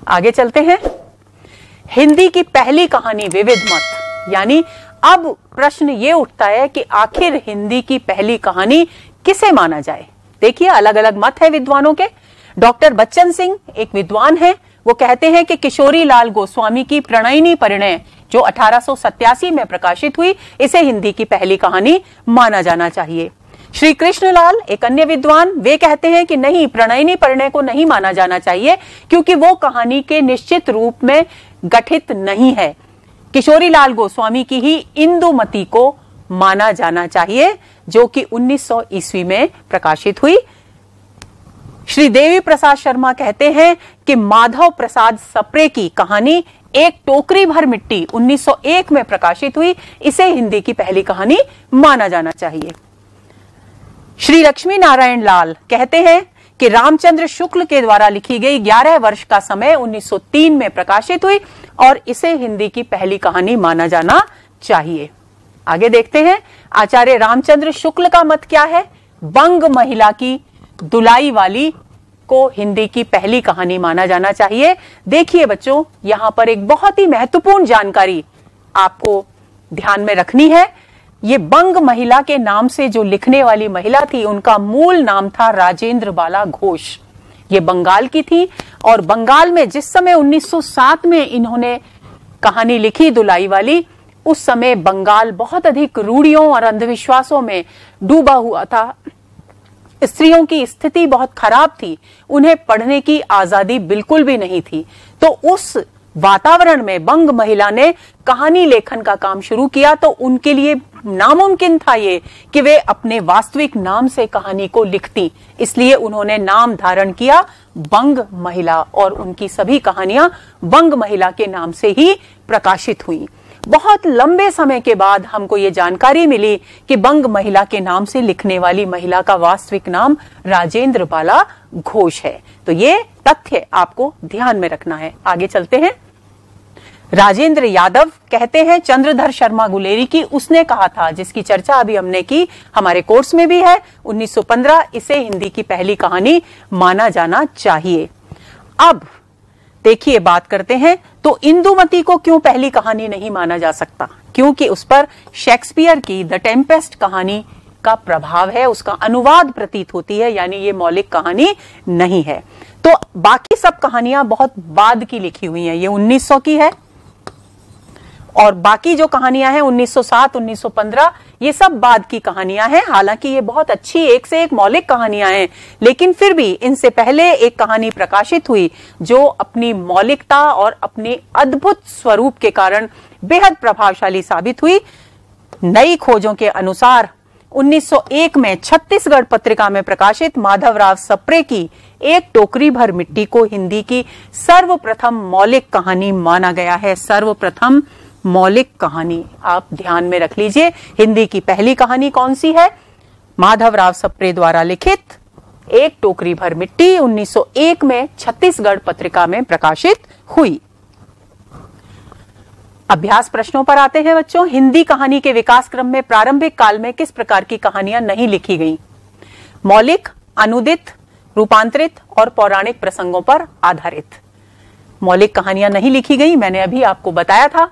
आगे चलते हैं। हिंदी की पहली कहानी विविध मत, यानी अब प्रश्न ये उठता है कि आखिर हिंदी की पहली कहानी किसे माना जाए। देखिए अलग अलग मत है विद्वानों के। डॉक्टर बच्चन सिंह एक विद्वान है, वो कहते हैं कि किशोरी लाल गोस्वामी की प्रणयिनी परिणय जो 1887 में प्रकाशित हुई, इसे हिंदी की पहली कहानी माना जाना चाहिए। श्री कृष्णलाल एक अन्य विद्वान, वे कहते हैं कि नहीं, प्रणयिनी परिणय को नहीं माना जाना चाहिए क्योंकि वो कहानी के निश्चित रूप में गठित नहीं है। किशोरी लाल गोस्वामी की ही इंदुमती को माना जाना चाहिए जो कि 1900 ईस्वी में प्रकाशित हुई। श्री देवी प्रसाद शर्मा कहते हैं कि माधव प्रसाद सप्रे की कहानी एक टोकरी भर मिट्टी 1901 में प्रकाशित हुई, इसे हिंदी की पहली कहानी माना जाना चाहिए। श्री लक्ष्मी नारायण लाल कहते हैं कि रामचंद्र शुक्ल के द्वारा लिखी गई 11 वर्ष का समय 1903 में प्रकाशित हुई और इसे हिंदी की पहली कहानी माना जाना चाहिए। आगे देखते हैं आचार्य रामचंद्र शुक्ल का मत क्या है। बंग महिला की दुलाई वाली को हिंदी की पहली कहानी माना जाना चाहिए। देखिए बच्चों, यहां पर एक बहुत ही महत्वपूर्ण जानकारी आपको ध्यान में रखनी है। ये बंग महिला के नाम से जो लिखने वाली महिला थी, उनका मूल नाम था राजेंद्र बाला घोष। ये बंगाल की थी और बंगाल में जिस समय 1907 में इन्होंने कहानी लिखी दुलाई वाली, उस समय बंगाल बहुत अधिक रूढ़ियों और अंधविश्वासों में डूबा हुआ था। स्त्रियों की स्थिति बहुत खराब थी, उन्हें पढ़ने की आजादी बिल्कुल भी नहीं थी। तो उस वातावरण में बंग महिला ने कहानी लेखन का काम शुरू किया, तो उनके लिए नामुमकिन था ये कि वे अपने वास्तविक नाम से कहानी को लिखती। इसलिए उन्होंने नाम धारण किया बंग महिला और उनकी सभी कहानियां बंग महिला के नाम से ही प्रकाशित हुई। बहुत लंबे समय के बाद हमको ये जानकारी मिली कि बंग महिला के नाम से लिखने वाली महिला का वास्तविक नाम राजेंद्र बाला घोष है। तो ये तथ्य आपको ध्यान में रखना है। आगे चलते हैं। राजेंद्र यादव कहते हैं चंद्रधर शर्मा गुलेरी की, उसने कहा था, जिसकी चर्चा अभी हमने की, हमारे कोर्स में भी है, 1915, इसे हिंदी की पहली कहानी माना जाना चाहिए। अब देखिए बात करते हैं, तो इंदुमती को क्यों पहली कहानी नहीं माना जा सकता? क्योंकि उस पर शेक्सपियर की द टेम्पेस्ट कहानी का प्रभाव है, उसका अनुवाद प्रतीत होती है, यानी ये मौलिक कहानी नहीं है। तो बाकी सब कहानियां बहुत बाद की लिखी हुई हैं, ये 1900 की है और बाकी जो कहानियां हैं 1907, 1915, ये सब बाद की कहानियां हैं। हालांकि ये बहुत अच्छी एक से एक मौलिक कहानियां हैं, लेकिन फिर भी इनसे पहले एक कहानी प्रकाशित हुई जो अपनी मौलिकता और अपने अद्भुत स्वरूप के कारण बेहद प्रभावशाली साबित हुई। नई खोजों के अनुसार 1901 में छत्तीसगढ़ पत्रिका में प्रकाशित माधवराव सप्रे की एक टोकरी भर मिट्टी को हिंदी की सर्वप्रथम मौलिक कहानी माना गया है। सर्वप्रथम मौलिक कहानी आप ध्यान में रख लीजिए। हिंदी की पहली कहानी कौन सी है? माधवराव सप्रे द्वारा लिखित एक टोकरी भर मिट्टी 1901 में छत्तीसगढ़ पत्रिका में प्रकाशित हुई। अभ्यास प्रश्नों पर आते हैं बच्चों। हिंदी कहानी के विकास क्रम में प्रारंभिक काल में किस प्रकार की कहानियां नहीं लिखी गईं? मौलिक, अनुदित, रूपांतरित और पौराणिक प्रसंगों पर आधारित। मौलिक कहानियां नहीं लिखी गई, मैंने अभी आपको बताया था।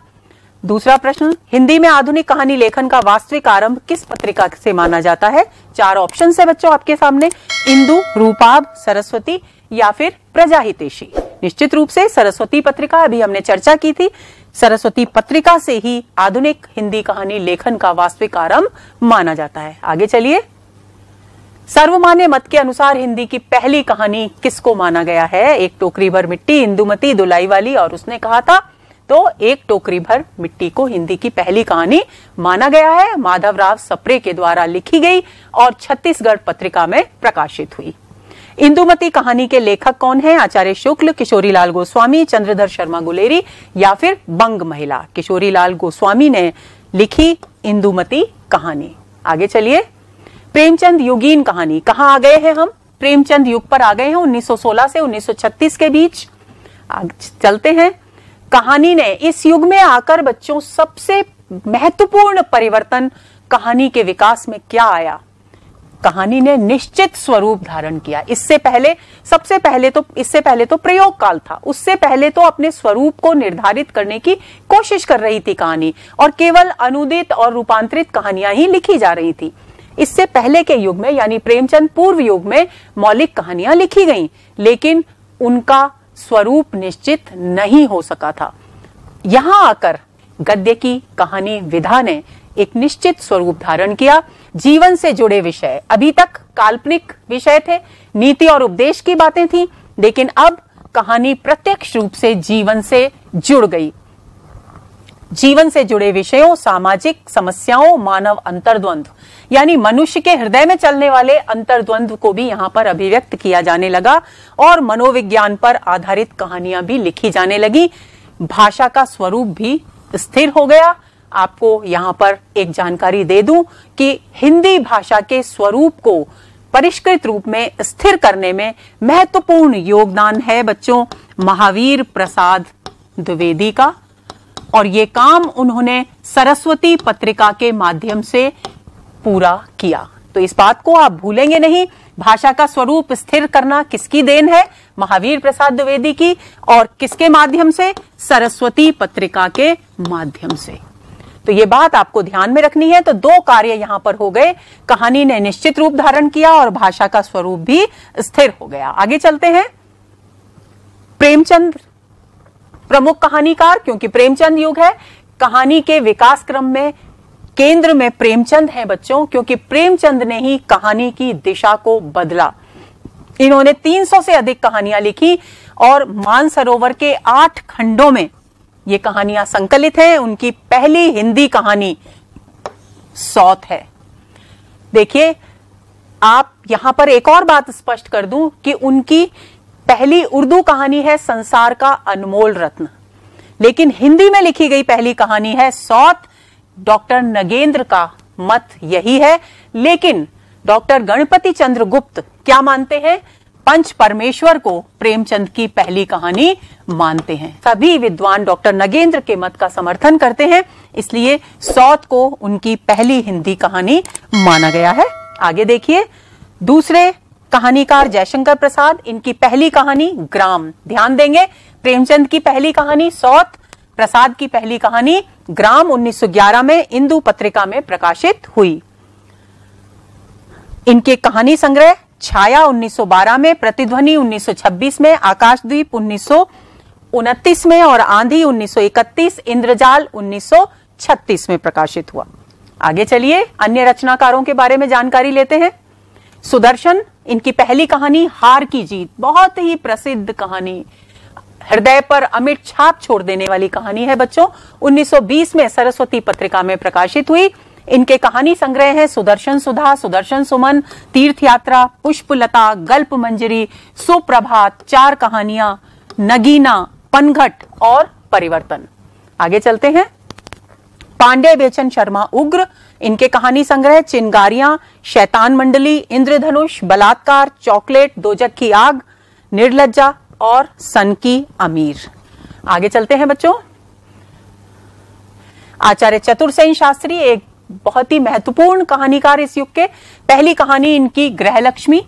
दूसरा प्रश्न, हिंदी में आधुनिक कहानी लेखन का वास्तविक आरंभ किस पत्रिका से माना जाता है? 4 ऑप्शन है बच्चों आपके सामने, इंदु, रूपाभ, सरस्वती या फिर प्रजाहितेशी। निश्चित रूप से सरस्वती पत्रिका, अभी हमने चर्चा की थी, सरस्वती पत्रिका से ही आधुनिक हिंदी कहानी लेखन का वास्तविक आरंभ माना जाता है। आगे चलिए। सर्वमान्य मत के अनुसार हिंदी की पहली कहानी किसको माना गया है? एक टोकरी भर मिट्टी, इंदुमती, दुलाई वाली और उसने कहा था। तो एक टोकरी भर मिट्टी को हिंदी की पहली कहानी माना गया है। माधवराव सप्रे के द्वारा लिखी गई और छत्तीसगढ़ पत्रिका में प्रकाशित हुई। इंदुमती कहानी के लेखक कौन है? आचार्य शुक्ल, किशोरीलाल गोस्वामी, चंद्रधर शर्मा गुलेरी या फिर बंग महिला? किशोरीलाल गोस्वामी ने लिखी इंदुमती कहानी। आगे चलिए, प्रेमचंद युगीन कहानी। कहां आ गए हैं हम? प्रेमचंद युग पर आ गए हैं, 1916 से 1936 के बीच। चलते हैं। कहानी ने इस युग में आकर बच्चों सबसे महत्वपूर्ण परिवर्तन कहानी के विकास में क्या आया? कहानी ने निश्चित स्वरूप धारण किया। इससे पहले तो प्रयोग काल था। उससे पहले तो अपने स्वरूप को निर्धारित करने की कोशिश कर रही थी कहानी, और केवल अनुदित और रूपांतरित कहानियां ही लिखी जा रही थी। इससे पहले के युग में यानी प्रेमचंद पूर्व युग में मौलिक कहानियां लिखी गईं, लेकिन उनका स्वरूप निश्चित नहीं हो सका था। यहां आकर गद्य की कहानी विधा ने एक निश्चित स्वरूप धारण किया। जीवन से जुड़े विषय, अभी तक काल्पनिक विषय थे, नीति और उपदेश की बातें थी, लेकिन अब कहानी प्रत्यक्ष रूप से जीवन से जुड़ गई। जीवन से जुड़े विषयों, सामाजिक समस्याओं, मानव अंतर्द्वंद्व यानी मनुष्य के हृदय में चलने वाले अंतर्द्वंद्व को भी यहां पर अभिव्यक्त किया जाने लगा, और मनोविज्ञान पर आधारित कहानियां भी लिखी जाने लगी। भाषा का स्वरूप भी स्थिर हो गया। आपको यहां पर एक जानकारी दे दूं कि हिंदी भाषा के स्वरूप को परिष्कृत रूप में स्थिर करने में महत्वपूर्ण योगदान है बच्चों महावीर प्रसाद द्विवेदी का, और ये काम उन्होंने सरस्वती पत्रिका के माध्यम से पूरा किया। तो इस बात को आप भूलेंगे नहीं। भाषा का स्वरूप स्थिर करना किसकी देन है? महावीर प्रसाद द्विवेदी की। और किसके माध्यम से? सरस्वती पत्रिका के माध्यम से। तो ये बात आपको ध्यान में रखनी है। तो दो कार्य यहां पर हो गए, कहानी ने निश्चित रूप धारण किया और भाषा का स्वरूप भी स्थिर हो गया। आगे चलते हैं। प्रेमचंद प्रमुख कहानीकार, क्योंकि प्रेमचंद युग है। कहानी के विकास क्रम में केंद्र में प्रेमचंद है बच्चों, क्योंकि प्रेमचंद ने ही कहानी की दिशा को बदला। इन्होंने 300 से अधिक कहानियां लिखी और मानसरोवर के 8 खंडों में ये कहानियां संकलित हैं। उनकी पहली हिंदी कहानी सौत है। देखिए, आप यहां पर एक और बात स्पष्ट कर दूं कि उनकी पहली उर्दू कहानी है संसार का अनमोल रत्न, लेकिन हिंदी में लिखी गई पहली कहानी है सौत। डॉक्टर नगेंद्र का मत यही है, लेकिन डॉक्टर गणपति चंद्र गुप्त क्या मानते हैं? पंच परमेश्वर को प्रेमचंद की पहली कहानी मानते हैं। सभी विद्वान डॉक्टर नगेंद्र के मत का समर्थन करते हैं, इसलिए सौत को उनकी पहली हिंदी कहानी माना गया है। आगे देखिए, दूसरे कहानीकार जयशंकर प्रसाद, इनकी पहली कहानी ग्राम। ध्यान देंगे, प्रेमचंद की पहली कहानी सौत, प्रसाद की पहली कहानी ग्राम 1911 में इंदु पत्रिका में प्रकाशित हुई। इनके कहानी संग्रह छाया 1912 में, प्रतिध्वनि 1926 में, आकाशद्वीप 1929 में और आंधी 1931, इंद्रजाल 1936 में प्रकाशित हुआ। आगे चलिए, अन्य रचनाकारों के बारे में जानकारी लेते हैं। सुदर्शन, इनकी पहली कहानी हार की जीत, बहुत ही प्रसिद्ध कहानी, हृदय पर अमिट छाप छोड़ देने वाली कहानी है बच्चों। 1920 में सरस्वती पत्रिका में प्रकाशित हुई। इनके कहानी संग्रह है सुदर्शन सुधा, सुदर्शन सुमन, तीर्थ यात्रा, पुष्पलता, गल्प मंजरी, सुप्रभात, चार कहानियां, नगीना, पनघट और परिवर्तन। आगे चलते हैं। पांडे बेचन शर्मा उग्र, इनके कहानी संग्रह चिंगारियां, शैतान मंडली, इंद्रधनुष, बलात्कार, चॉकलेट, दोजक की आग, निर्लज्जा और सन की अमीर। आगे चलते हैं बच्चों। आचार्य चतुरसेन शास्त्री एक बहुत ही महत्वपूर्ण कहानीकार इस युग के। पहली कहानी इनकी गृहलक्ष्मी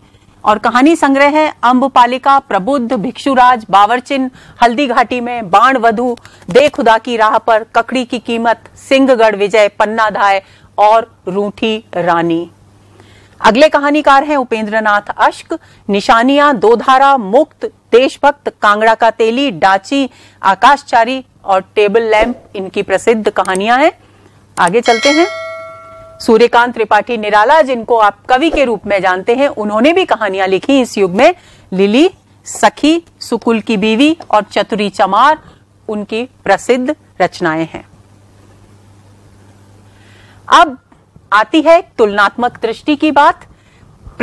और कहानी संग्रह है अम्बपालिका, प्रबुद्ध, भिक्षुराज, बावरचिन, हल्दी घाटी में, बाण वधु, दे खुदा की राह पर, ककड़ी की कीमत, सिंहगढ़ विजय, पन्नाधाय और रूठी रानी। अगले कहानीकार हैं उपेंद्रनाथ अश्क, निशानियां, दोधारा, मुक्त, देशभक्त, कांगड़ा का तेली, डाची, आकाशचारी और टेबल लैंप इनकी प्रसिद्ध कहानियां हैं। आगे चलते हैं। सूर्यकांत त्रिपाठी निराला, जिनको आप कवि के रूप में जानते हैं, उन्होंने भी कहानियां लिखी इस युग में। लिली, सखी, सुकुल की बीवी और चतुरी चमार उनकी प्रसिद्ध रचनाएं हैं। अब आती है तुलनात्मक दृष्टि की बात।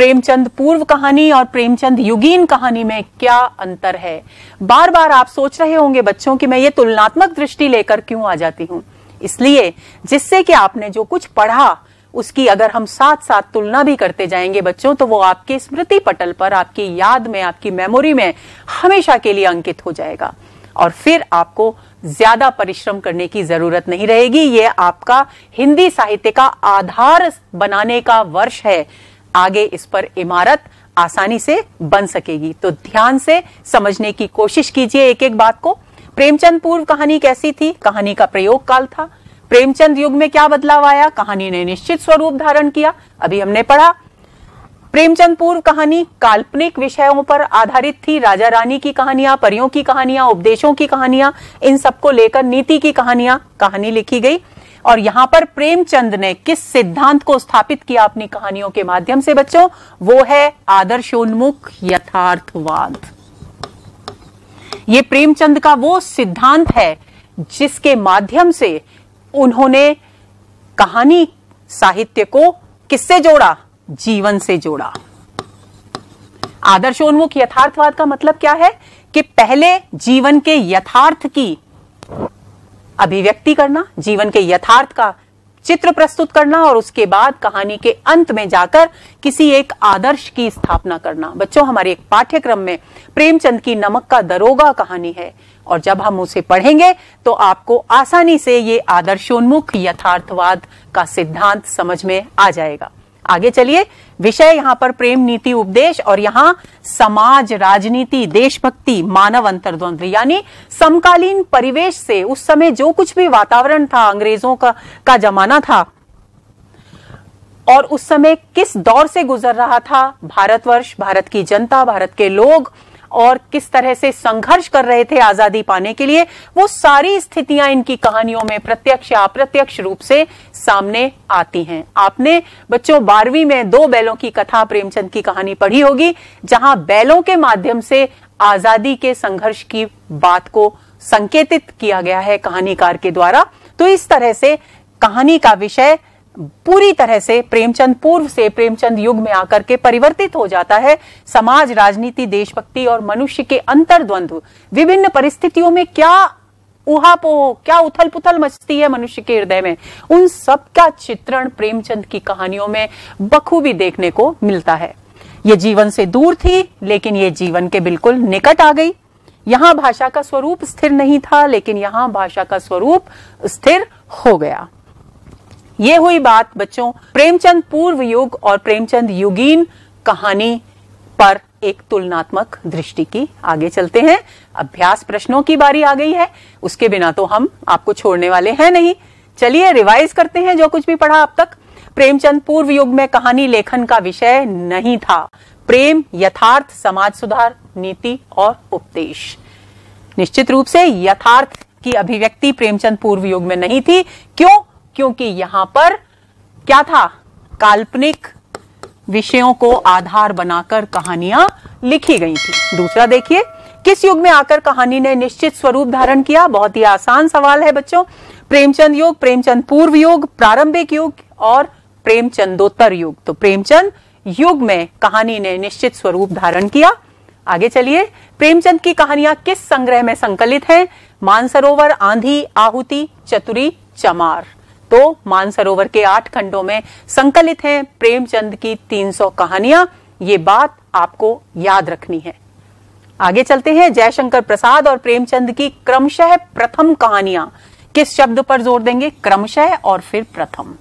प्रेमचंद पूर्व कहानी और प्रेमचंद युगीन कहानी में क्या अंतर है। बार बार आप सोच रहे होंगे बच्चों कि मैं ये तुलनात्मक दृष्टि लेकर क्यों आ जाती हूं। इसलिए जिससे कि आपने जो कुछ पढ़ा उसकी अगर हम साथ साथ तुलना भी करते जाएंगे बच्चों, तो वो आपके स्मृति पटल पर, आपकी याद में, आपकी मेमोरी में हमेशा के लिए अंकित हो जाएगा और फिर आपको ज्यादा परिश्रम करने की जरूरत नहीं रहेगी। ये आपका हिंदी साहित्य का आधार बनाने का वर्ष है। आगे इस पर इमारत आसानी से बन सकेगी। तो ध्यान से समझने की कोशिश कीजिए एक एक बात को। प्रेमचंद पूर्व कहानी कैसी थी? कहानी का प्रयोग काल था। प्रेमचंद युग में क्या बदलाव आया? कहानी ने निश्चित स्वरूप धारण किया, अभी हमने पढ़ा। प्रेमचंद पूर्व कहानी काल्पनिक विषयों पर आधारित थी। राजा रानी की कहानियां, परियों की कहानियां, उपदेशों की कहानियां, इन सबको लेकर नीति की कहानी लिखी गई। और यहां पर प्रेमचंद ने किस सिद्धांत को स्थापित किया अपनी कहानियों के माध्यम से बच्चों? वो है आदर्शोन्मुख यथार्थवाद। ये प्रेमचंद का वो सिद्धांत है जिसके माध्यम से उन्होंने कहानी साहित्य को किससे जोड़ा? जीवन से जोड़ा। आदर्शोन्मुख यथार्थवाद का मतलब क्या है कि पहले जीवन के यथार्थ की अभिव्यक्ति करना, जीवन के यथार्थ का चित्र प्रस्तुत करना और उसके बाद कहानी के अंत में जाकर किसी एक आदर्श की स्थापना करना। बच्चों, हमारे एक पाठ्यक्रम में प्रेमचंद की नमक का दरोगा कहानी है और जब हम उसे पढ़ेंगे तो आपको आसानी से ये आदर्शोन्मुख यथार्थवाद का सिद्धांत समझ में आ जाएगा। आगे चलिए। विषय यहां पर प्रेम, नीति, उपदेश और यहां समाज, राजनीति, देशभक्ति, मानव अंतर्द्वंद, यानी समकालीन परिवेश से उस समय जो कुछ भी वातावरण था, अंग्रेजों का जमाना था और उस समय किस दौर से गुजर रहा था भारतवर्ष, भारत की जनता, भारत के लोग और किस तरह से संघर्ष कर रहे थे आजादी पाने के लिए, वो सारी स्थितियां इनकी कहानियों में प्रत्यक्ष या अप्रत्यक्ष रूप से सामने आती हैं। आपने बच्चों 12वीं में 2 बैलों की कथा प्रेमचंद की कहानी पढ़ी होगी, जहां बैलों के माध्यम से आजादी के संघर्ष की बात को संकेतित किया गया है कहानीकार के द्वारा। तो इस तरह से कहानी का विषय पूरी तरह से प्रेमचंद पूर्व से प्रेमचंद युग में आकर के परिवर्तित हो जाता है। समाज, राजनीति, देशभक्ति और मनुष्य के अंतर्द्वंद, विभिन्न परिस्थितियों में क्या उहापोह, क्या उथल पुथल मचती है मनुष्य के हृदय में, उन सब का चित्रण प्रेमचंद की कहानियों में बखूबी देखने को मिलता है। ये जीवन से दूर थी लेकिन ये जीवन के बिल्कुल निकट आ गई। यहां भाषा का स्वरूप स्थिर नहीं था लेकिन यहां भाषा का स्वरूप स्थिर हो गया। ये हुई बात बच्चों प्रेमचंद पूर्व युग और प्रेमचंद युगीन कहानी पर एक तुलनात्मक दृष्टि की। आगे चलते हैं। अभ्यास प्रश्नों की बारी आ गई है, उसके बिना तो हम आपको छोड़ने वाले हैं नहीं। चलिए रिवाइज करते हैं जो कुछ भी पढ़ा अब तक। प्रेमचंद पूर्व युग में कहानी लेखन का विषय नहीं था। प्रेम, यथार्थ, समाज सुधार, नीति और उपदेश। निश्चित रूप से यथार्थ की अभिव्यक्ति प्रेमचंद पूर्व युग में नहीं थी। क्यों? क्योंकि यहां पर क्या था? काल्पनिक विषयों को आधार बनाकर कहानियां लिखी गई थी। दूसरा देखिए, किस युग में आकर कहानी ने निश्चित स्वरूप धारण किया? बहुत ही आसान सवाल है बच्चों। प्रेमचंद युग, प्रेमचंद पूर्व युग, प्रारंभिक युग और प्रेमचंदोत्तर युग। तो प्रेमचंद युग में कहानी ने निश्चित स्वरूप धारण किया। आगे चलिए। प्रेमचंद की कहानियां किस संग्रह में संकलित हैं? मानसरोवर, आंधी, आहुति, चतुरी, चमार। तो मानसरोवर के 8 खंडों में संकलित हैं प्रेमचंद की 300 कहानियां। ये बात आपको याद रखनी है। आगे चलते हैं। जयशंकर प्रसाद और प्रेमचंद की क्रमशः प्रथम कहानियां। किस शब्द पर जोर देंगे? क्रमशः और फिर प्रथम।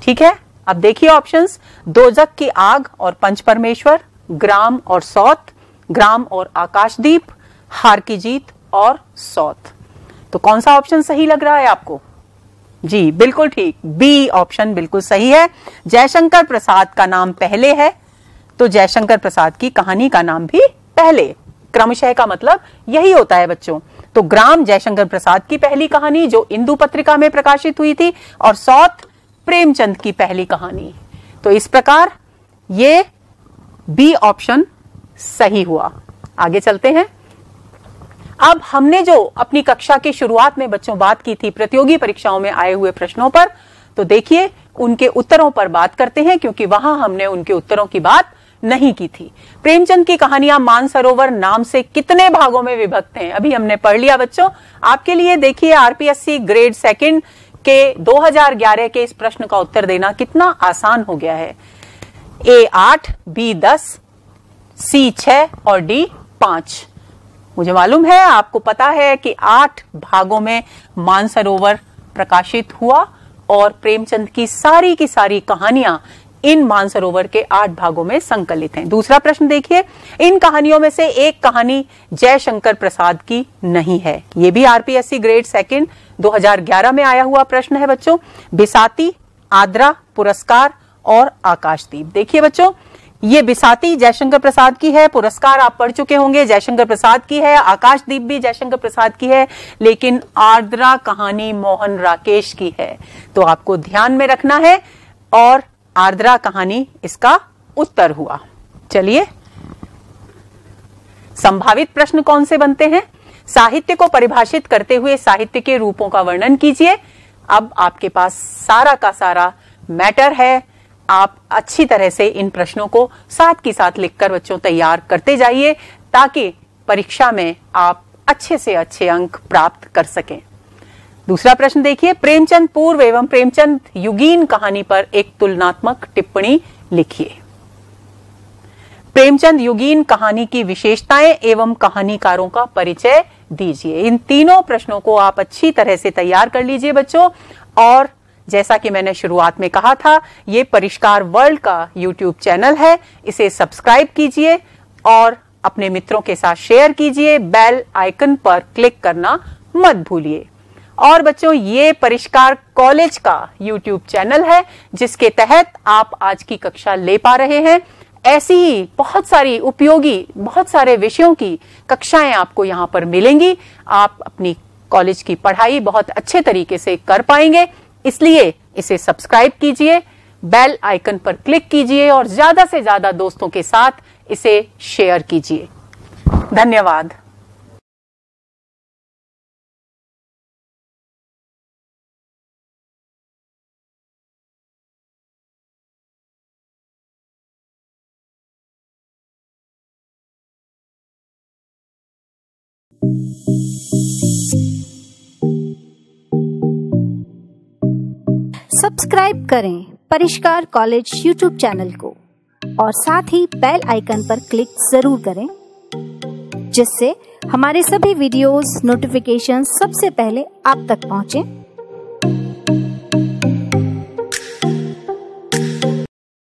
ठीक है, अब देखिए ऑप्शंस। दोजक की आग और पंच परमेश्वर, ग्राम और सौत, ग्राम और आकाशदीप, हार की जीत और सौत। तो कौन सा ऑप्शन सही लग रहा है आपको? जी बिल्कुल ठीक, बी ऑप्शन बिल्कुल सही है। जयशंकर प्रसाद का नाम पहले है तो जयशंकर प्रसाद की कहानी का नाम भी पहले। क्रमशः का मतलब यही होता है बच्चों। तो ग्राम जयशंकर प्रसाद की पहली कहानी जो इंदु पत्रिका में प्रकाशित हुई थी और सौत प्रेमचंद की पहली कहानी। तो इस प्रकार ये बी ऑप्शन सही हुआ। आगे चलते हैं। अब हमने जो अपनी कक्षा की शुरुआत में बच्चों बात की थी प्रतियोगी परीक्षाओं में आए हुए प्रश्नों पर, तो देखिए उनके उत्तरों पर बात करते हैं, क्योंकि वहां हमने उनके उत्तरों की बात नहीं की थी। प्रेमचंद की कहानियां मानसरोवर नाम से कितने भागों में विभक्त हैं? अभी हमने पढ़ लिया बच्चों। आपके लिए देखिए आरपीएससी ग्रेड सेकंड के 2011 के इस प्रश्न का उत्तर देना कितना आसान हो गया है। A 8, B 10, C 6 और D 5। मुझे मालूम है, आपको पता है कि 8 भागों में मानसरोवर प्रकाशित हुआ और प्रेमचंद की सारी कहानियां इन मानसरोवर के 8 भागों में संकलित हैं। दूसरा प्रश्न देखिए, इन कहानियों में से एक कहानी जयशंकर प्रसाद की नहीं है। यह भी आरपीएससी ग्रेड सेकंड 2011 में आया हुआ प्रश्न है बच्चों। बिसाती, आद्रा, पुरस्कार और आकाशदीप। देखिए बच्चों, ये बिसाती जयशंकर प्रसाद की है, पुरस्कार आप पढ़ चुके होंगे जयशंकर प्रसाद की है, आकाशदीप भी जयशंकर प्रसाद की है, लेकिन आर्द्रा कहानी मोहन राकेश की है। तो आपको ध्यान में रखना है और आर्द्रा कहानी इसका उत्तर हुआ। चलिए, संभावित प्रश्न कौन से बनते हैं? साहित्य को परिभाषित करते हुए साहित्य के रूपों का वर्णन कीजिए। अब आपके पास सारा का सारा मैटर है। आप अच्छी तरह से इन प्रश्नों को साथ की साथ लिखकर बच्चों तैयार करते जाइए, ताकि परीक्षा में आप अच्छे से अच्छे अंक प्राप्त कर सकें। दूसरा प्रश्न देखिए, प्रेमचंद पूर्व एवं प्रेमचंद युगीन कहानी पर एक तुलनात्मक टिप्पणी लिखिए। प्रेमचंद युगीन कहानी की विशेषताएं एवं कहानीकारों का परिचय दीजिए। इन तीनों प्रश्नों को आप अच्छी तरह से तैयार कर लीजिए बच्चों। और जैसा कि मैंने शुरुआत में कहा था, ये परिष्कार वर्ल्ड का यूट्यूब चैनल है, इसे सब्सक्राइब कीजिए और अपने मित्रों के साथ शेयर कीजिए। बेल आइकन पर क्लिक करना मत भूलिए। और बच्चों, ये परिष्कार कॉलेज का यूट्यूब चैनल है, जिसके तहत आप आज की कक्षा ले पा रहे हैं। ऐसी ही बहुत सारी उपयोगी, बहुत सारे विषयों की कक्षाएं आपको यहाँ पर मिलेंगी। आप अपनी कॉलेज की पढ़ाई बहुत अच्छे तरीके से कर पाएंगे। इसलिए इसे सब्सक्राइब कीजिए, बेल आइकन पर क्लिक कीजिए और ज्यादा से ज्यादा दोस्तों के साथ इसे शेयर कीजिए। धन्यवाद। सब्सक्राइब करें परिष्कार कॉलेज यूट्यूब चैनल को और साथ ही बेल आइकन पर क्लिक जरूर करें, जिससे हमारे सभी वीडियोस नोटिफिकेशन सबसे पहले आप तक पहुंचे।